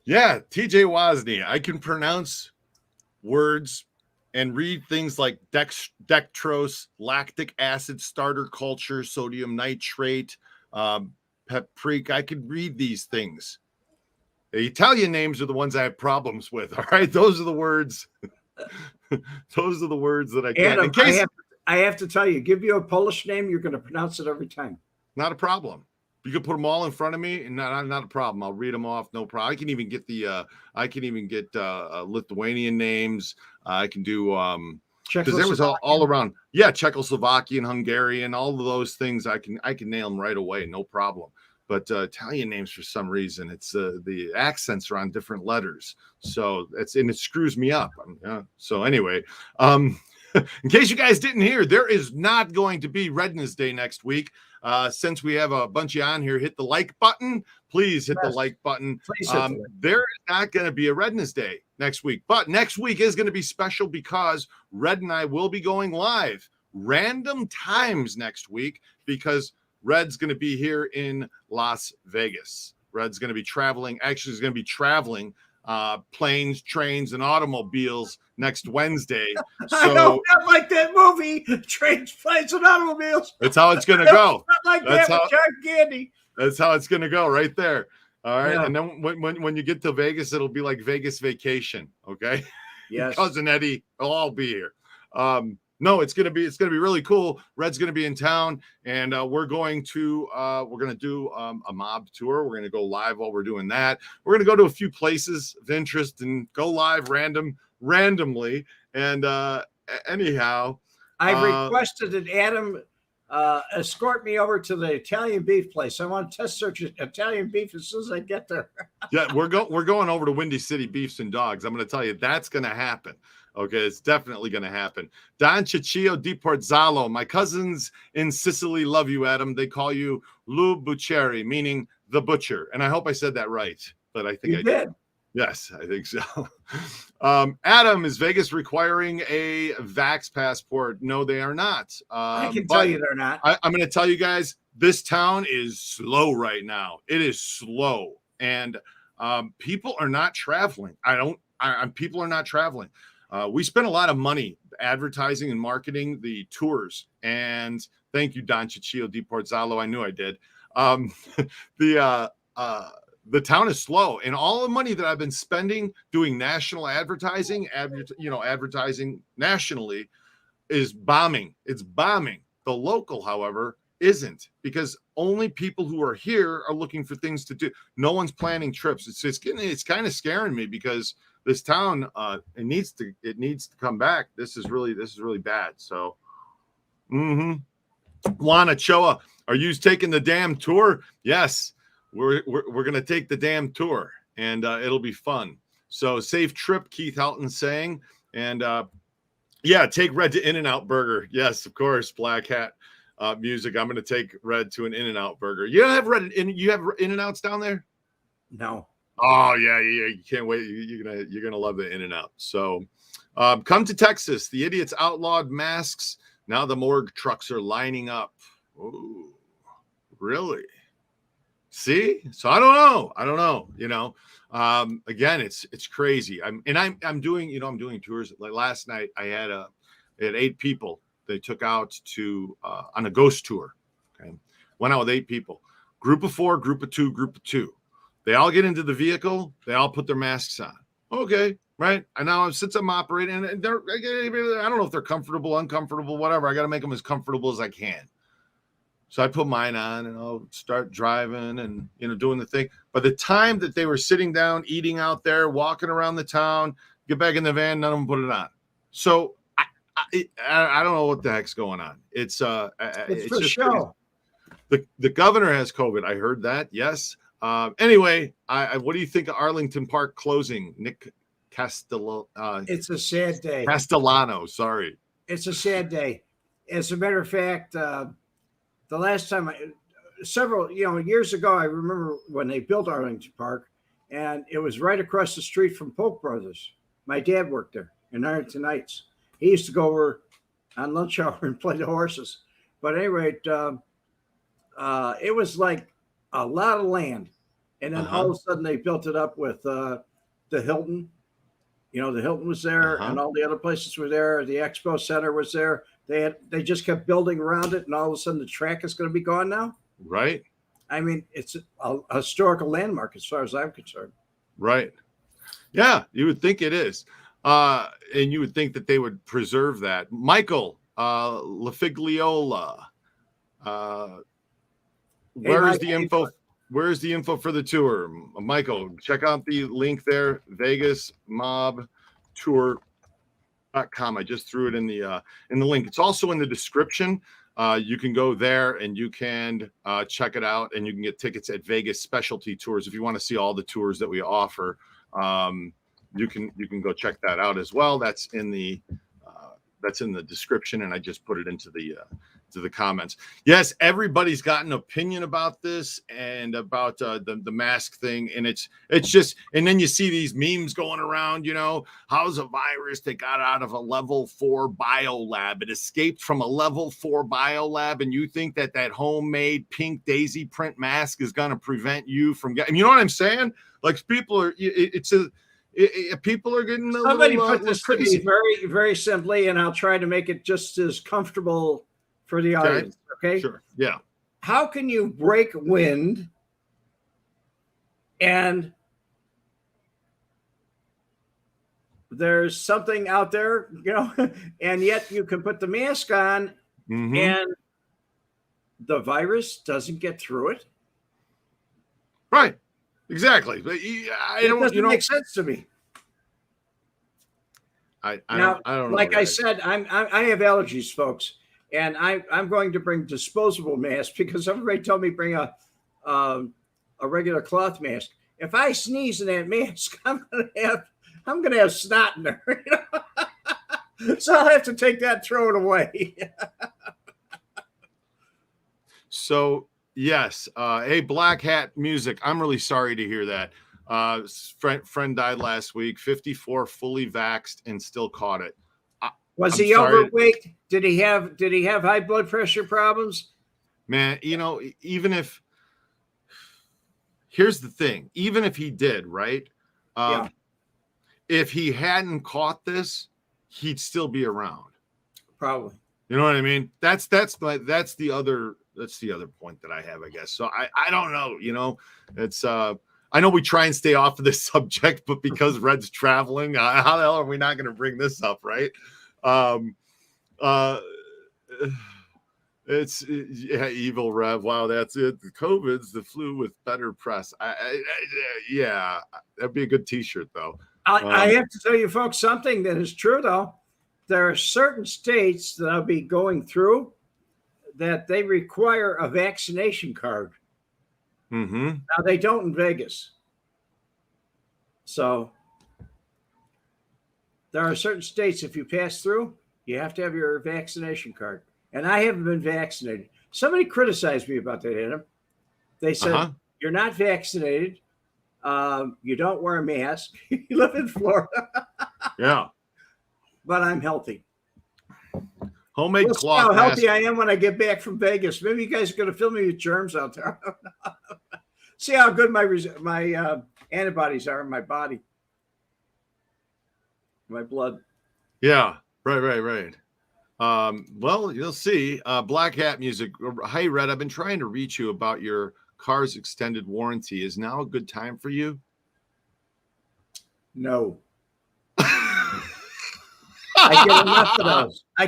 Yeah, TJ Wozni. I can pronounce words and read things like dextrose, lactic acid, starter culture, sodium nitrate, paprika. I could read these things. The Italian names are the ones I have problems with. All right, those are the words. Those are the words that I can't. Adam, I have to tell you, give you a Polish name, you're going to pronounce it every time. Not a problem. You can put them all in front of me, and not a problem. I'll read them off, no problem. I can even get Lithuanian names. I can do because there was all around. Yeah, Czechoslovakian, Hungarian, all of those things. I can nail them right away, no problem. But Italian names, for some reason, it's the accents are on different letters, so it screws me up. So anyway, in case you guys didn't hear, there is not going to be Rednesday next week. Since we have a bunch of you on here, hit the like button. Please hit the like button. There is not going to be a Rednesday next week, but next week is going to be special because Red and I will be going live random times next week because Red's going to be here in Las Vegas. Red's going to be traveling. Actually, he's going to be traveling planes, trains, and automobiles next Wednesday. So, I know, not like that movie, Trains, Planes, and Automobiles. That's how it's going to go. Not like that's that with John Candy. That's how it's going to go right there. All right. Yeah. And then when you get to Vegas, it'll be like Vegas vacation. Okay. Yes. Cousin Eddie will all be here. No, it's gonna be really cool. Red's gonna be in town, and we're going to do a mob tour. We're gonna go live while we're doing that. We're gonna go to a few places of interest and go live randomly. And anyhow, I've requested that Adam escort me over to the Italian beef place. I want to test search Italian beef as soon as I get there. Yeah, we're going over to Windy City Beefs and Dogs. I'm going to tell you that's going to happen. Okay, it's definitely going to happen. Don Ciccio di Porzalo, my cousins in Sicily love you, Adam. They call you Lu Buccieri, meaning the butcher. And I hope I said that right, but I think I did. Yes, I think so. Adam, is Vegas requiring a Vax passport? No, they are not. I can tell you they're not. I'm going to tell you guys, this town is slow right now. It is slow. And people are not traveling. People are not traveling. We spent a lot of money advertising and marketing the tours. And thank you, Don Ciccio di Porzalo. I knew I did. The town is slow, and all the money that I've been spending doing national advertising, advertising nationally is bombing. It's bombing. The local, however, isn't, because only people who are here are looking for things to do. No one's planning trips. It's kind of scaring me because this town, it needs to come back. This is really bad. So, Juana Choa, are you taking the damn tour? Yes. We're going to take the damn tour, and it'll be fun. So safe trip, Keith Helton saying. And take Red to In-N-Out Burger. Yes, of course, Black Hat music. I'm going to take Red to an In-N-Out Burger. You have you have In-N-Outs down there? No. Oh yeah. You can't wait. You're gonna love the In-N-Out. So come to Texas. The idiots outlawed masks. Now the morgue trucks are lining up. Oh, really? See, so I don't know. Again, it's crazy. I'm doing tours. Like last night, I had 8 people. They took out to on a ghost tour. Okay, went out with 8 people. Group of 4, group of 2, group of 2. They all get into the vehicle. They all put their masks on. Okay, right. And now since I'm operating, and I don't know if they're comfortable, uncomfortable, whatever. I got to make them as comfortable as I can. So I put mine on and I'll start driving and, doing the thing. By the time that they were sitting down, eating out there, walking around the town, get back in the van, none of them put it on. So I don't know what the heck's going on. It's for just show. The governor has COVID. I heard that. Yes. Anyway, what do you think of Arlington Park closing? Nick Castellano. It's a sad day. Castellano. Sorry. It's a sad day. As a matter of fact, the last time, several years ago, I remember when they built Arlington Park, and it was right across the street from Polk Brothers. My dad worked there in Arlington Heights. He used to go over on lunch hour and play the horses. But anyway, it was like a lot of land, and then all of a sudden they built it up with the Hilton. The Hilton was there, and all the other places were there. The Expo Center was there. They just kept building around it, and all of a sudden the track is going to be gone now. Right. I mean, it's a historical landmark as far as I'm concerned. Right. Yeah, you would think it is. And you would think that they would preserve that. Michael LaFigliola. Where's the info? Where's the info for the tour? Michael, check out the link there. Vegas Mob Tour I just threw it in the link. It's also in the description. You can go there and you can check it out, and you can get tickets at Vegas Specialty Tours if you want to see all the tours that we offer. You can go check that out as well. That's in the description, and I just put it into the comments. Yes, everybody's got an opinion about this and about the mask thing, and it's just, and then you see these memes going around, how's a virus that got out of a level 4 bio lab? It escaped from a level 4 bio lab, and you think that homemade pink daisy print mask is going to prevent you from getting, you know what I'm saying? Like, people are, people are getting Somebody little, put this crazy. to me very, very simply, and I'll try to make it just as comfortable for the audience. Okay. Sure. Yeah. How can you break wind and there's something out there, and yet you can put the mask on and the virus doesn't get through it? Right. Exactly. But It doesn't make sense to me. I don't know. Like I said, I have allergies, folks, and I'm going to bring disposable masks because everybody told me bring a regular cloth mask. If I sneeze in that mask, I'm gonna have snot in there. So I'll have to take that, throw it away. So yes, hey, Black Hat Music. I'm really sorry to hear that. Friend died last week. 54, fully vaxxed, and still caught it. Was he overweight? Did he have high blood pressure problems? Man, even if, here's the thing, even if he did, right? If he hadn't caught this, he'd still be around. Probably. You know what I mean? That's the other point that I have, I guess. So I don't know, it's I know we try and stay off of this subject, but because Red's traveling, how the hell are we not going to bring this up, right? Evil Rev. Wow, that's it. The COVID's the flu with better press. Yeah, that'd be a good T-shirt, though. I have to tell you, folks, something that is true, though. There are certain states that I'll be going through that they require a vaccination card. Now, they don't in Vegas. So there are certain states, if you pass through, you have to have your vaccination card. And I haven't been vaccinated. Somebody criticized me about that, Adam. They said, you're not vaccinated. You don't wear a mask. You live in Florida. Yeah. But I'm healthy. Homemade we'll cloth. See how healthy I am when I get back from Vegas. Maybe you guys are going to fill me with germs out there. See how good my antibodies are in my body, my blood. Yeah, right. Well, you'll see. Black Hat Music. Hey, Red, I've been trying to reach you about your car's extended warranty. Is now a good time for you? No. I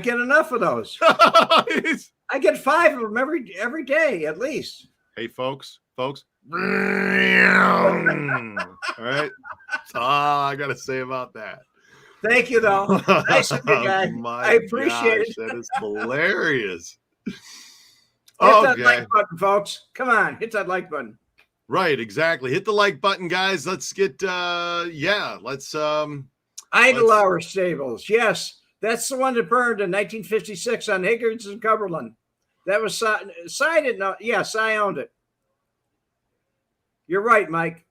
get enough of those. I get 5 of them every day at least. Hey, folks. All right. That's all I got to say about that. Thank you, though. Nice of you, guy. I appreciate it. That is hilarious. Hit that like button, folks. Come on, hit that like button. Right, exactly. Hit the like button, guys. Let's get Idle Hour Stables. Yes, that's the one that burned in 1956 on Higgins and Cumberland. That was cited. No, yes, I owned it. You're right, Mike.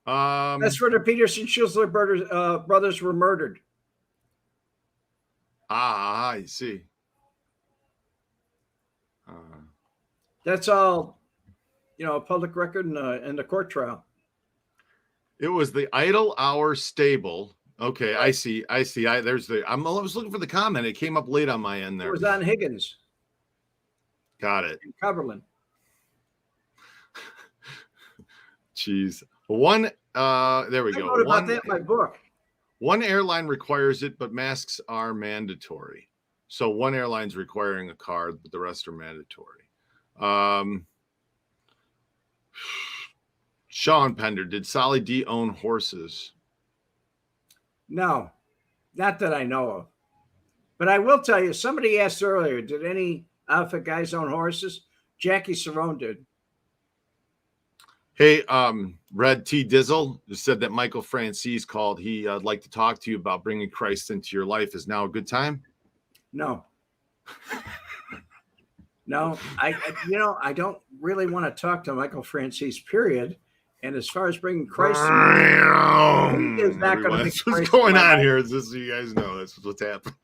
That's where the Peterson Schusler brothers were murdered. I see. That's all, public record in the court trial. It was the Idle Hour Stable. Okay, I see. I was looking for the comment. It came up late on my end there. It was on Higgins. Got it. In Cumberland. Jeez. There we go. I wrote about that in my book. One airline requires it, but masks are mandatory. So one airline's requiring a card, but the rest are mandatory. Sean Pender, did Solly D own horses? No. Not that I know of. But I will tell you, somebody asked earlier, did any outfit guys own horses? Jackie Cerrone did. Hey, Red T Dizzle just said that Michael Francis called. He'd like to talk to you about bringing Christ into your life. Is now a good time? No. No, I don't really want to talk to Michael Francis, period. And as far as bringing Christ, he is not going to be Christ. What's going on here? Is this, so you guys know this is what's happening.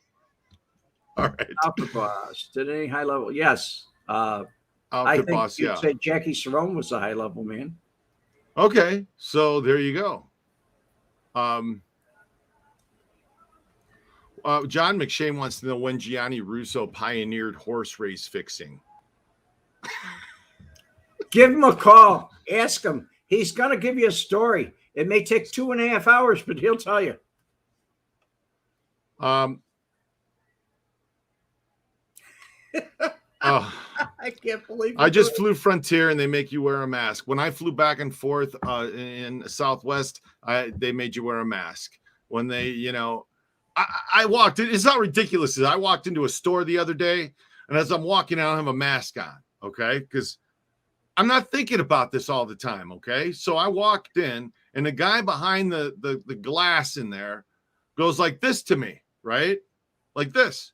All right. Outfit boss. Did any high level? Yes. I Outfit think boss, you'd yeah. say Jackie Cerrone was a high level man. Okay, so there you go. John McShane wants to know when Gianni Russo pioneered horse race fixing. Give him a call. Ask him. He's going to give you a story. It may take 2.5 hours, but he'll tell you. I can't believe I just flew Frontier and they make you wear a mask. When I flew back and forth in Southwest, they made you wear a mask. When they, I walked in, it's not ridiculous. I walked into a store the other day, and as I'm walking out, I have a mask on, okay? Because I'm not thinking about this all the time, okay? So I walked in, and the guy behind the glass in there goes like this to me, right? Like this.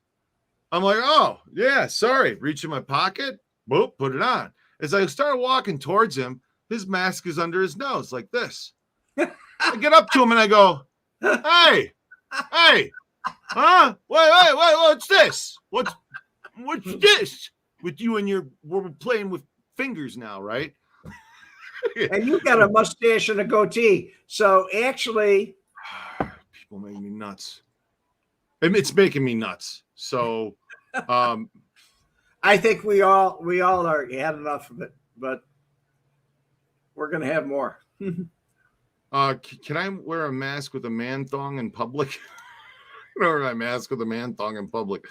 I'm like, oh, yeah, sorry. Reach in my pocket, boop, put it on. As I started walking towards him, his mask is under his nose like this. I get up to him and I go, hey, huh? Wait, what's this? What's this? With you and we're playing with fingers now, right? And you got a mustache and a goatee. So actually, people make me nuts. It's making me nuts. So, I think we all are had enough of it, but we're gonna have more. Can I wear a mask with a man thong in public? Or a mask with a man thong in public?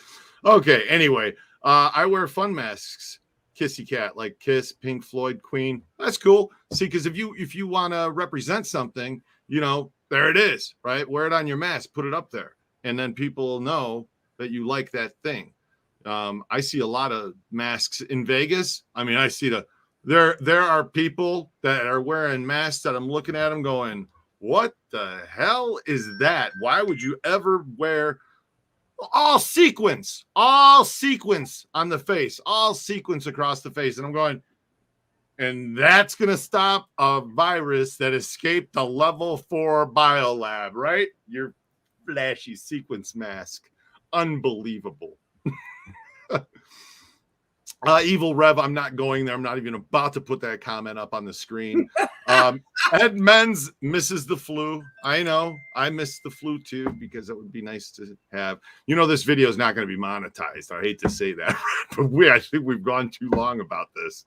Okay. Anyway, I wear fun masks. Kissy Cat, like Kiss, Pink Floyd, Queen. That's cool. See, because if you want to represent something, there it is, right? Wear it on your mask, put it up there, and then people know that you like that thing. I see a lot of masks in Vegas. I mean, I see there are people that are wearing masks that I'm looking at them going, what the hell is that? Why would you ever wear all sequins on the face, all sequins across the face? And I'm going, and that's going to stop a virus that escaped a level 4 biolab, right? Your flashy sequence mask. Unbelievable. Evil Rev, I'm not going there. I'm not even about to put that comment up on the screen. Ed Menz misses the flu. I know. I miss the flu too, because it would be nice to have. This video is not going to be monetized. I hate to say that, but I think we've gone too long about this.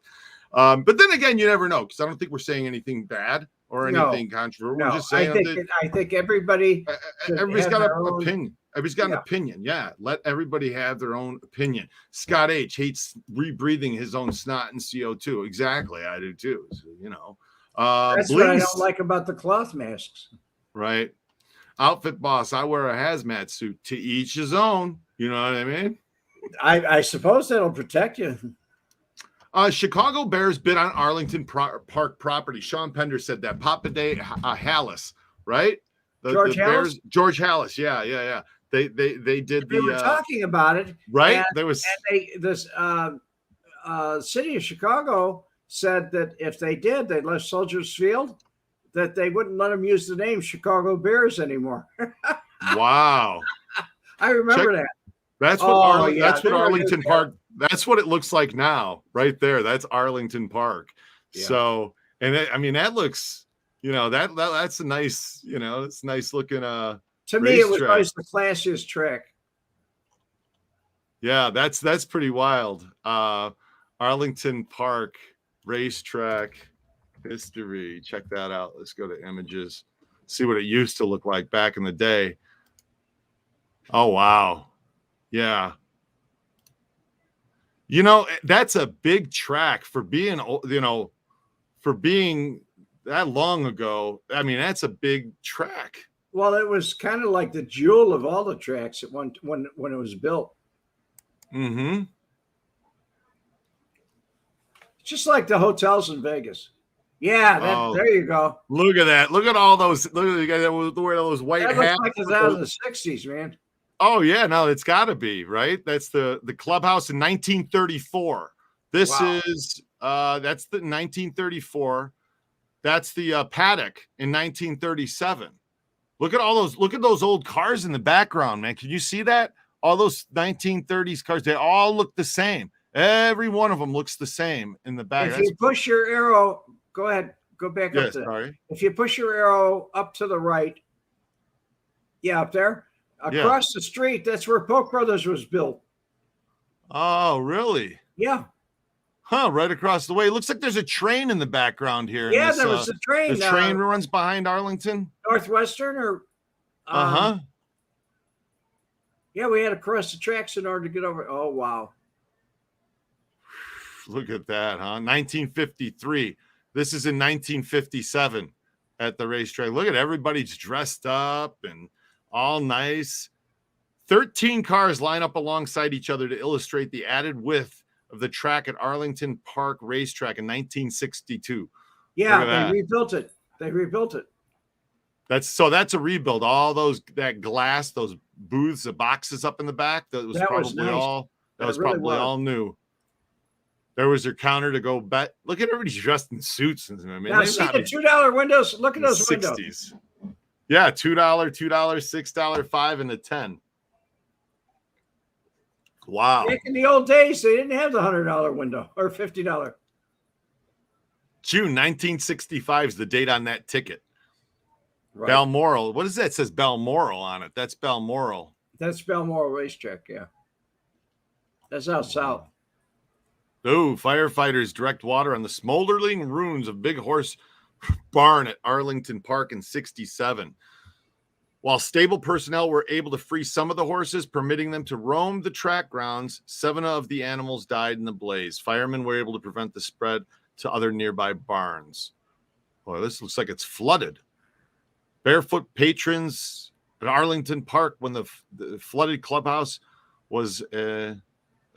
But then again, you never know, because I don't think we're saying anything bad or anything controversial. We're just saying I think everybody's got an opinion. Everybody's got an opinion. Yeah. Let everybody have their own opinion. Scott H hates rebreathing his own snot and CO2. Exactly. I do too. So, that's what I don't like about the cloth masks. Right. Outfit boss, I wear a hazmat suit. To each his own. You know what I mean? I suppose that'll protect you. Chicago Bears bid on Arlington Park property. Sean Pender said that. Papa Day Hallis, right? George Hallis? George Hallis. Yeah. They did they were talking about it, right? And, there was this city of Chicago said that if they did, they left Soldiers Field, that they wouldn't let them use the name Chicago Bears anymore. Wow, I remember that. That's what that's what Arlington Park. That's what it looks like now, right there. That's Arlington Park. Yeah. So, and that looks, that's a nice, it's nice looking. To me, it was always the classiest track. Yeah, that's pretty wild. Arlington Park Race Track history. Check that out. Let's go to images. See what it used to look like back in the day. Oh wow, yeah. That's a big track for being, for being that long ago. I mean, that's a big track. Well, it was kind of like the jewel of all the tracks at when it was built. Mm-hmm. Just like the hotels in Vegas. Yeah, there you go. Look at that. Look at all those. Look at the guy that was wearing all those white That hats. looks like it's out of the 60s, man. Oh, yeah. No, it's got to be, right? That's the clubhouse in 1934. This is that's the 1934. That's the paddock in 1937. Look at all those. Look at those old cars in the background, man. Can you see that? All those 1930s cars, they all look the same. Every one of them looks the same in the back. If you push your arrow, go ahead, go back up there. Sorry. If you push your arrow up to the right, up there, across the street, that's where Polk Brothers was built. Oh, really? Yeah. Huh, right across the way. It looks like there's a train in the background here. Yeah, there was a train. The train runs behind Arlington. Northwestern or yeah, we had to cross the tracks in order to get over. Oh, wow. Look at that, huh? 1953. This is in 1957 at the racetrack. Look at everybody's dressed up and all nice. 13 cars line up alongside each other to illustrate the added width of the track at Arlington Park Race Track in 1962. Yeah, they rebuilt it. That's a rebuild. All that glass, those booths, the boxes up in the back. That was probably all new. There was your counter to go bet. Look at everybody's dressed in suits. Now see the $2 windows. Look at those 60s. Windows. Yeah, $2, $6, $5, and a 10. Wow. Back in the old days, they didn't have the $100 window or $50. June 1965 is the date on that ticket. Right. Balmoral. What is that? It says Balmoral on it. That's Balmoral. That's Balmoral Race Track, yeah. That's out south. Oh, firefighters direct water on the smoldering ruins of Big Horse Barn at Arlington Park in 67. While stable personnel were able to free some of the horses, permitting them to roam the track grounds, 7 of the animals died in the blaze. Firemen were able to prevent the spread to other nearby barns. Boy, this looks like it's flooded. Barefoot patrons at Arlington Park when the flooded clubhouse was a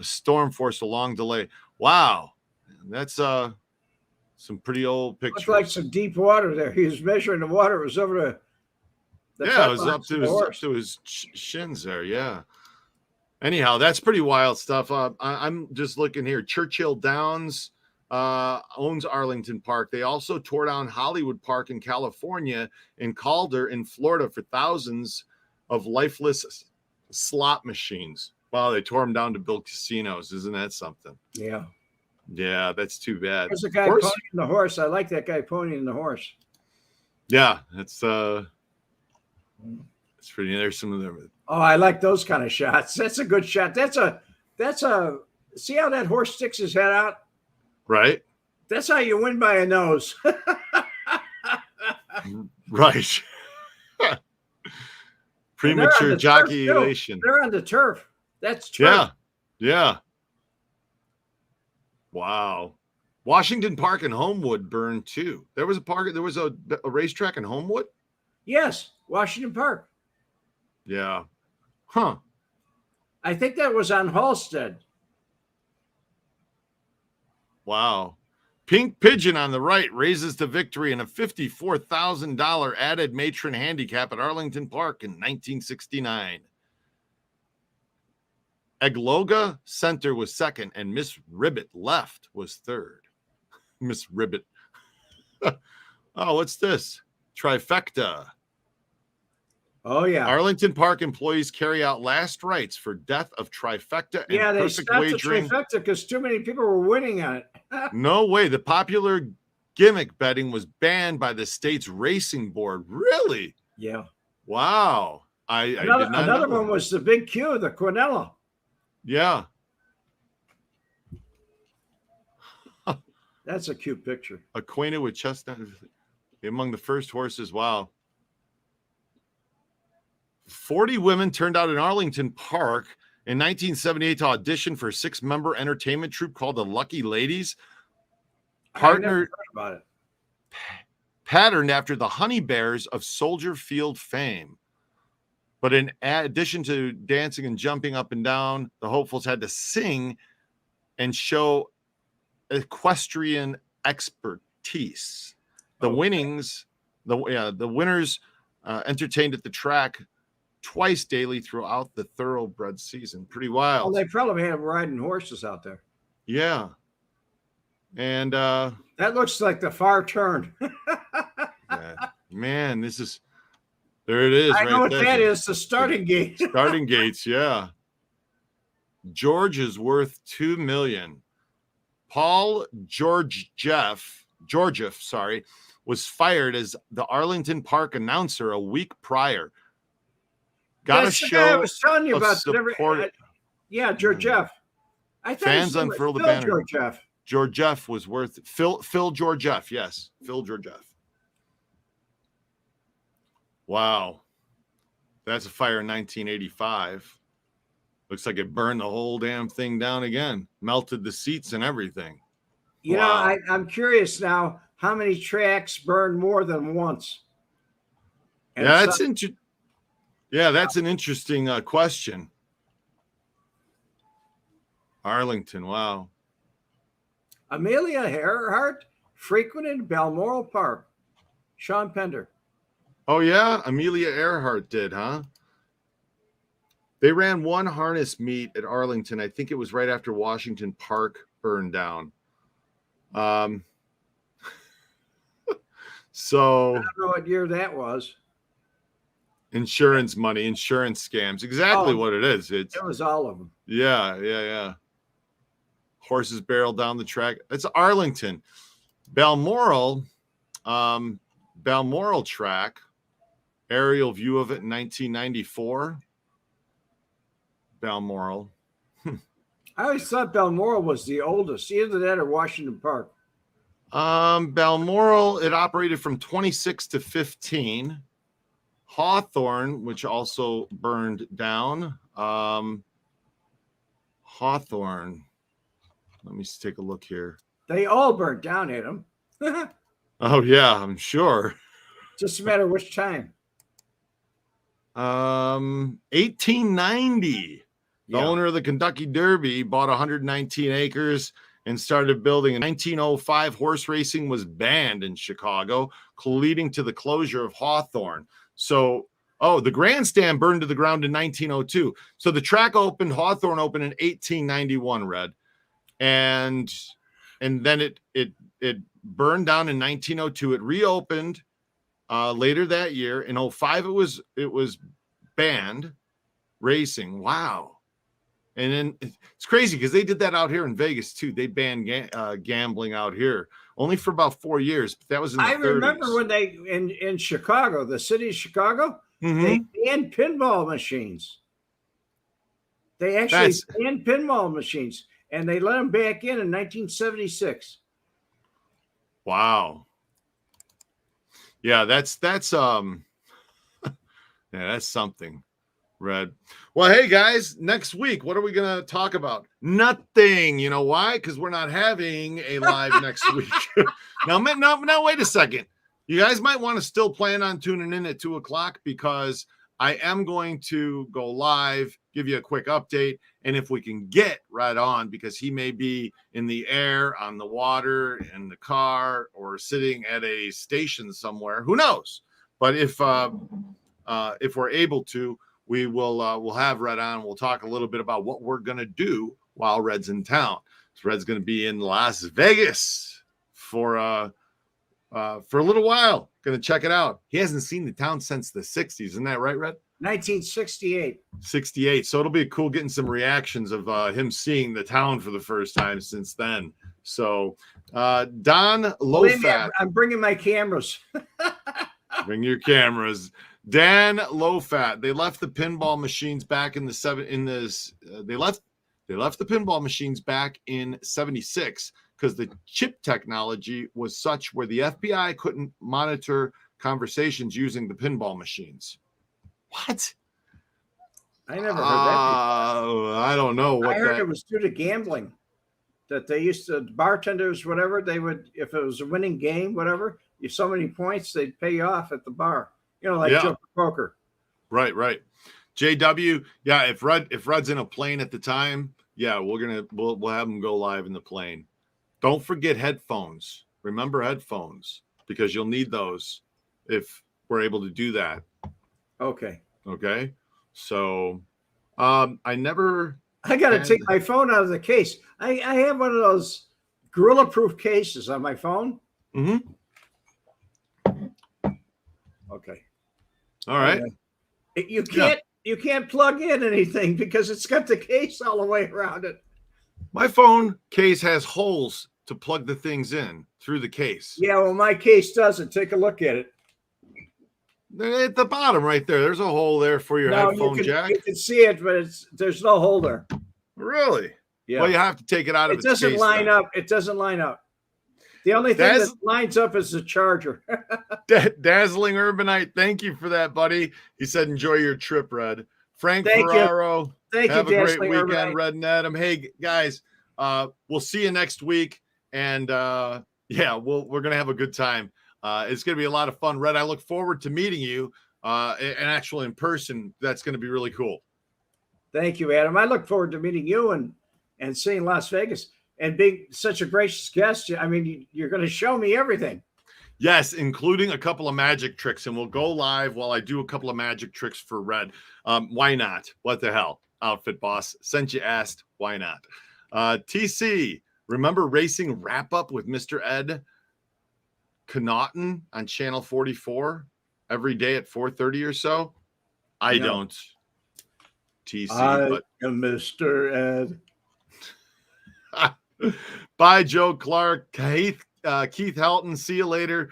storm forced a long delay. Wow. That's some pretty old pictures. Looks like some deep water there. He was measuring the water. It was over the it was up to his shins there. Yeah. Anyhow, that's pretty wild stuff. I'm just looking here. Churchill Downs owns Arlington Park. They also tore down Hollywood Park in California and Calder in Florida for thousands of lifeless slot machines. Wow, they tore them down to build casinos. Isn't that something? Yeah. Yeah, that's too bad. There's a guy ponying the horse. I like that guy ponying the horse. Yeah, it's pretty. There's some of them. Oh, I like those kind of shots. That's a good shot. That's a see how that horse sticks his head out? Right. That's how you win by a nose. Right. Premature joculation. They're on the turf. That's turf. Yeah. Wow. Washington Park and Homewood burned too. There was a racetrack in Homewood? Yes, Washington Park. Yeah. Huh. I think that was on Halstead. Wow. Pink Pigeon on the right raises to victory in a $54,000 added matron handicap at Arlington Park in 1969. Egloga Center was second, and Miss Ribbit Left was third. Miss Ribbit. Oh, what's this? Trifecta. Oh, yeah. Arlington Park employees carry out last rites for death of trifecta and they perfect stopped wagering. the trifecta because too many people were winning on it. No way. The popular gimmick betting was banned by the state's racing board. Really? Yeah. Wow. Another one was the Big Q, the Quinella. Yeah. That's a cute picture. Acquainted with Chestnut among the first horses. Wow. 40 women turned out in Arlington Park in 1978 to audition for a 6-member entertainment troupe called the Lucky Ladies. I never heard about it. patterned after the Honey Bears of Soldier Field fame. But in addition to dancing and jumping up and down, the hopefuls had to sing and show equestrian expertise. The winners entertained at the track twice daily throughout the thoroughbred season. Pretty wild. Well, they probably have riding horses out there. Yeah. And that looks like the far turn. yeah, man, there it is. I know what there. that is, the starting gate. Starting gates, yeah. George is worth $2 million. Paul Georgieff, was fired as the Arlington Park announcer a week prior. Got a show. I was telling you about support. Yeah, Georgieff. I thought fans unfurl the banner. Georgieff. Georgieff was worth Phil Georgieff. Yes, Phil Georgieff. Wow, that's a fire in 1985. Looks like it burned the whole damn thing down again. Melted the seats and everything. You know, I'm curious now how many tracks burned more than once. And that's that's an interesting question. Arlington, wow. Amelia Earhart frequented Balmoral Park. Sean Pender. Oh, yeah? Amelia Earhart did, huh? They ran one harness meet at Arlington. I think it was right after Washington Park burned down. So I don't know what year that was. Insurance money, insurance scams. Exactly what it is. It was all of them. Yeah. Horses barreled down the track. It's Arlington. Balmoral track. Aerial view of it in 1994. Balmoral. I always thought Balmoral was the oldest, either that or Washington Park. Balmoral, it operated from 26 to 15. Hawthorn, which also burned down. Hawthorn. Let me take a look here. They all burned down at them. Oh, yeah, I'm sure. Just a matter of which time. 1890. The owner of the Kentucky Derby bought 119 acres and started building. In 1905, horse racing was banned in Chicago, leading to the closure of Hawthorn. So, the grandstand burned to the ground in 1902. So the track opened, Hawthorn opened in 1891, Red. And then it burned down in 1902. It reopened later that year. In 05, it was banned racing. Wow. And then it's crazy because they did that out here in Vegas too. They banned gambling out here only for about 4 years. But that was in the 30s. Remember when they in Chicago, the city of Chicago, they banned pinball machines. They actually banned pinball machines, and they let them back in 1976. Wow. Yeah, that's something. Red. Well, hey guys, next week, what are we going to talk about? Nothing. You know why? Because we're not having a live next week. Now, wait a second. You guys might want to still plan on tuning in at 2:00 because I am going to go live, give you a quick update. And if we can get right on, because he may be in the air, on the water, in the car, or sitting at a station somewhere, who knows? But if we're able to, we will we'll have Red on. We'll talk a little bit about what we're going to do while Red's in town. So Red's going to be in Las Vegas for a little while. Going to check it out. He hasn't seen the town since the 60s. Isn't that right, Red? 1968. 68. So it'll be cool getting some reactions of him seeing the town for the first time since then. So Don Lowfat. I'm bringing my cameras. Bring your cameras. Dan Lowfat. They left the pinball machines back in they left the pinball machines back in 76 because the chip technology was such where the FBI couldn't monitor conversations using the pinball machines. What? I never heard that before. I don't know what I heard it was due to gambling. That they used to, bartenders, whatever, they would, if it was a winning game, whatever, you so many points, they'd pay you off at the bar. You know, like Yeah. Joker Poker. Right. JW, yeah. If Red's in a plane at the time, yeah, we'll have him go live in the plane. Don't forget headphones. Remember headphones, because you'll need those if we're able to do that. Okay. Okay. So, I got to take my phone out of the case. I have one of those gorilla-proof cases on my phone. Mm-hmm. Okay. All right. You can't plug in anything because it's got the case all the way around it. My phone case has holes to plug the things in through the case. Yeah, well, my case doesn't. Take a look at it. At the bottom right there, there's a hole there for your headphone jack. You can see it, but there's no hole there. Really? Yeah. Well, you have to take it out of its case. It doesn't line up. It doesn't line up. The only thing that lines up is the charger. Dazzling Urbanite, thank you for that, buddy. He said, enjoy your trip, Red. Frank Ferraro, have a great weekend, Urbanite. Red and Adam. Hey, guys, we'll see you next week. And, yeah, we're going to have a good time. It's going to be a lot of fun. Red, I look forward to meeting you and actually in person. That's going to be really cool. Thank you, Adam. I look forward to meeting you and seeing Las Vegas. And being such a gracious guest, I mean, you're going to show me everything. Yes, including a couple of magic tricks. And we'll go live while I do a couple of magic tricks for Red. Why not? What the hell? Outfit boss. Since you asked, why not? TC, remember racing wrap-up with Mr. Ed Connaughton on Channel 44 every day at 4:30 or so? I don't. TC. But Mr. Ed. Bye, Joe Clark. Keith Helton. See you later.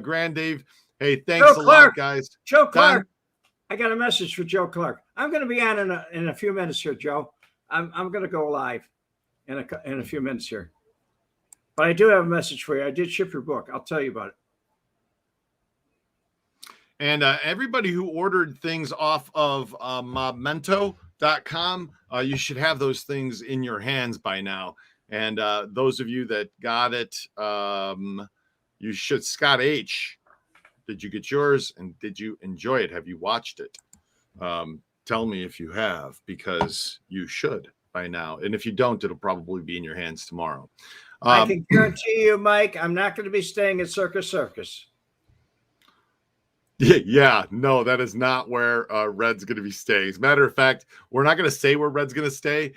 Grand Dave. Hey, thanks a lot, guys. Joe Clark. I got a message for Joe Clark. I'm going to be on in a few minutes here, Joe. I'm going to go live in a few minutes here. But I do have a message for you. I did ship your book. I'll tell you about it. And everybody who ordered things off of Mobmento.com, you should have those things in your hands by now. And those of you that got it, you should. Scott H., did you get yours? And did you enjoy it? Have you watched it? Tell me if you have, because you should by now. And if you don't, it'll probably be in your hands tomorrow. I can guarantee you, Mike, I'm not going to be staying at Circus. Yeah, no, that is not where Red's going to be staying. As a matter of fact, we're not going to say where Red's going to stay.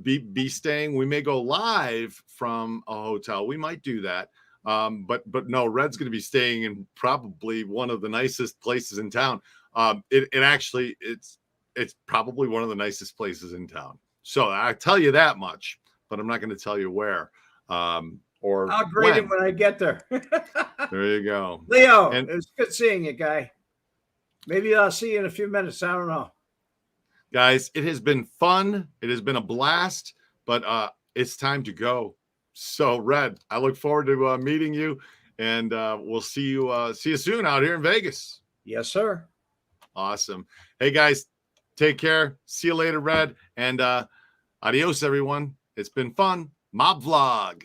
Be staying. We may go live from a hotel. We might do that. But no, Red's going to be staying in probably one of the nicest places in town. It's probably one of the nicest places in town. So I tell you that much, but I'm not going to tell you where. Or I'll greet him when I get there. There you go. Leo, it was good seeing you, guy. Maybe I'll see you in a few minutes. I don't know. Guys, it has been fun. It has been a blast, but it's time to go. So, Red, I look forward to meeting you, and we'll see you soon out here in Vegas. Yes, sir. Awesome. Hey, guys, take care. See you later, Red, and adios, everyone. It's been fun. Mob Vlog.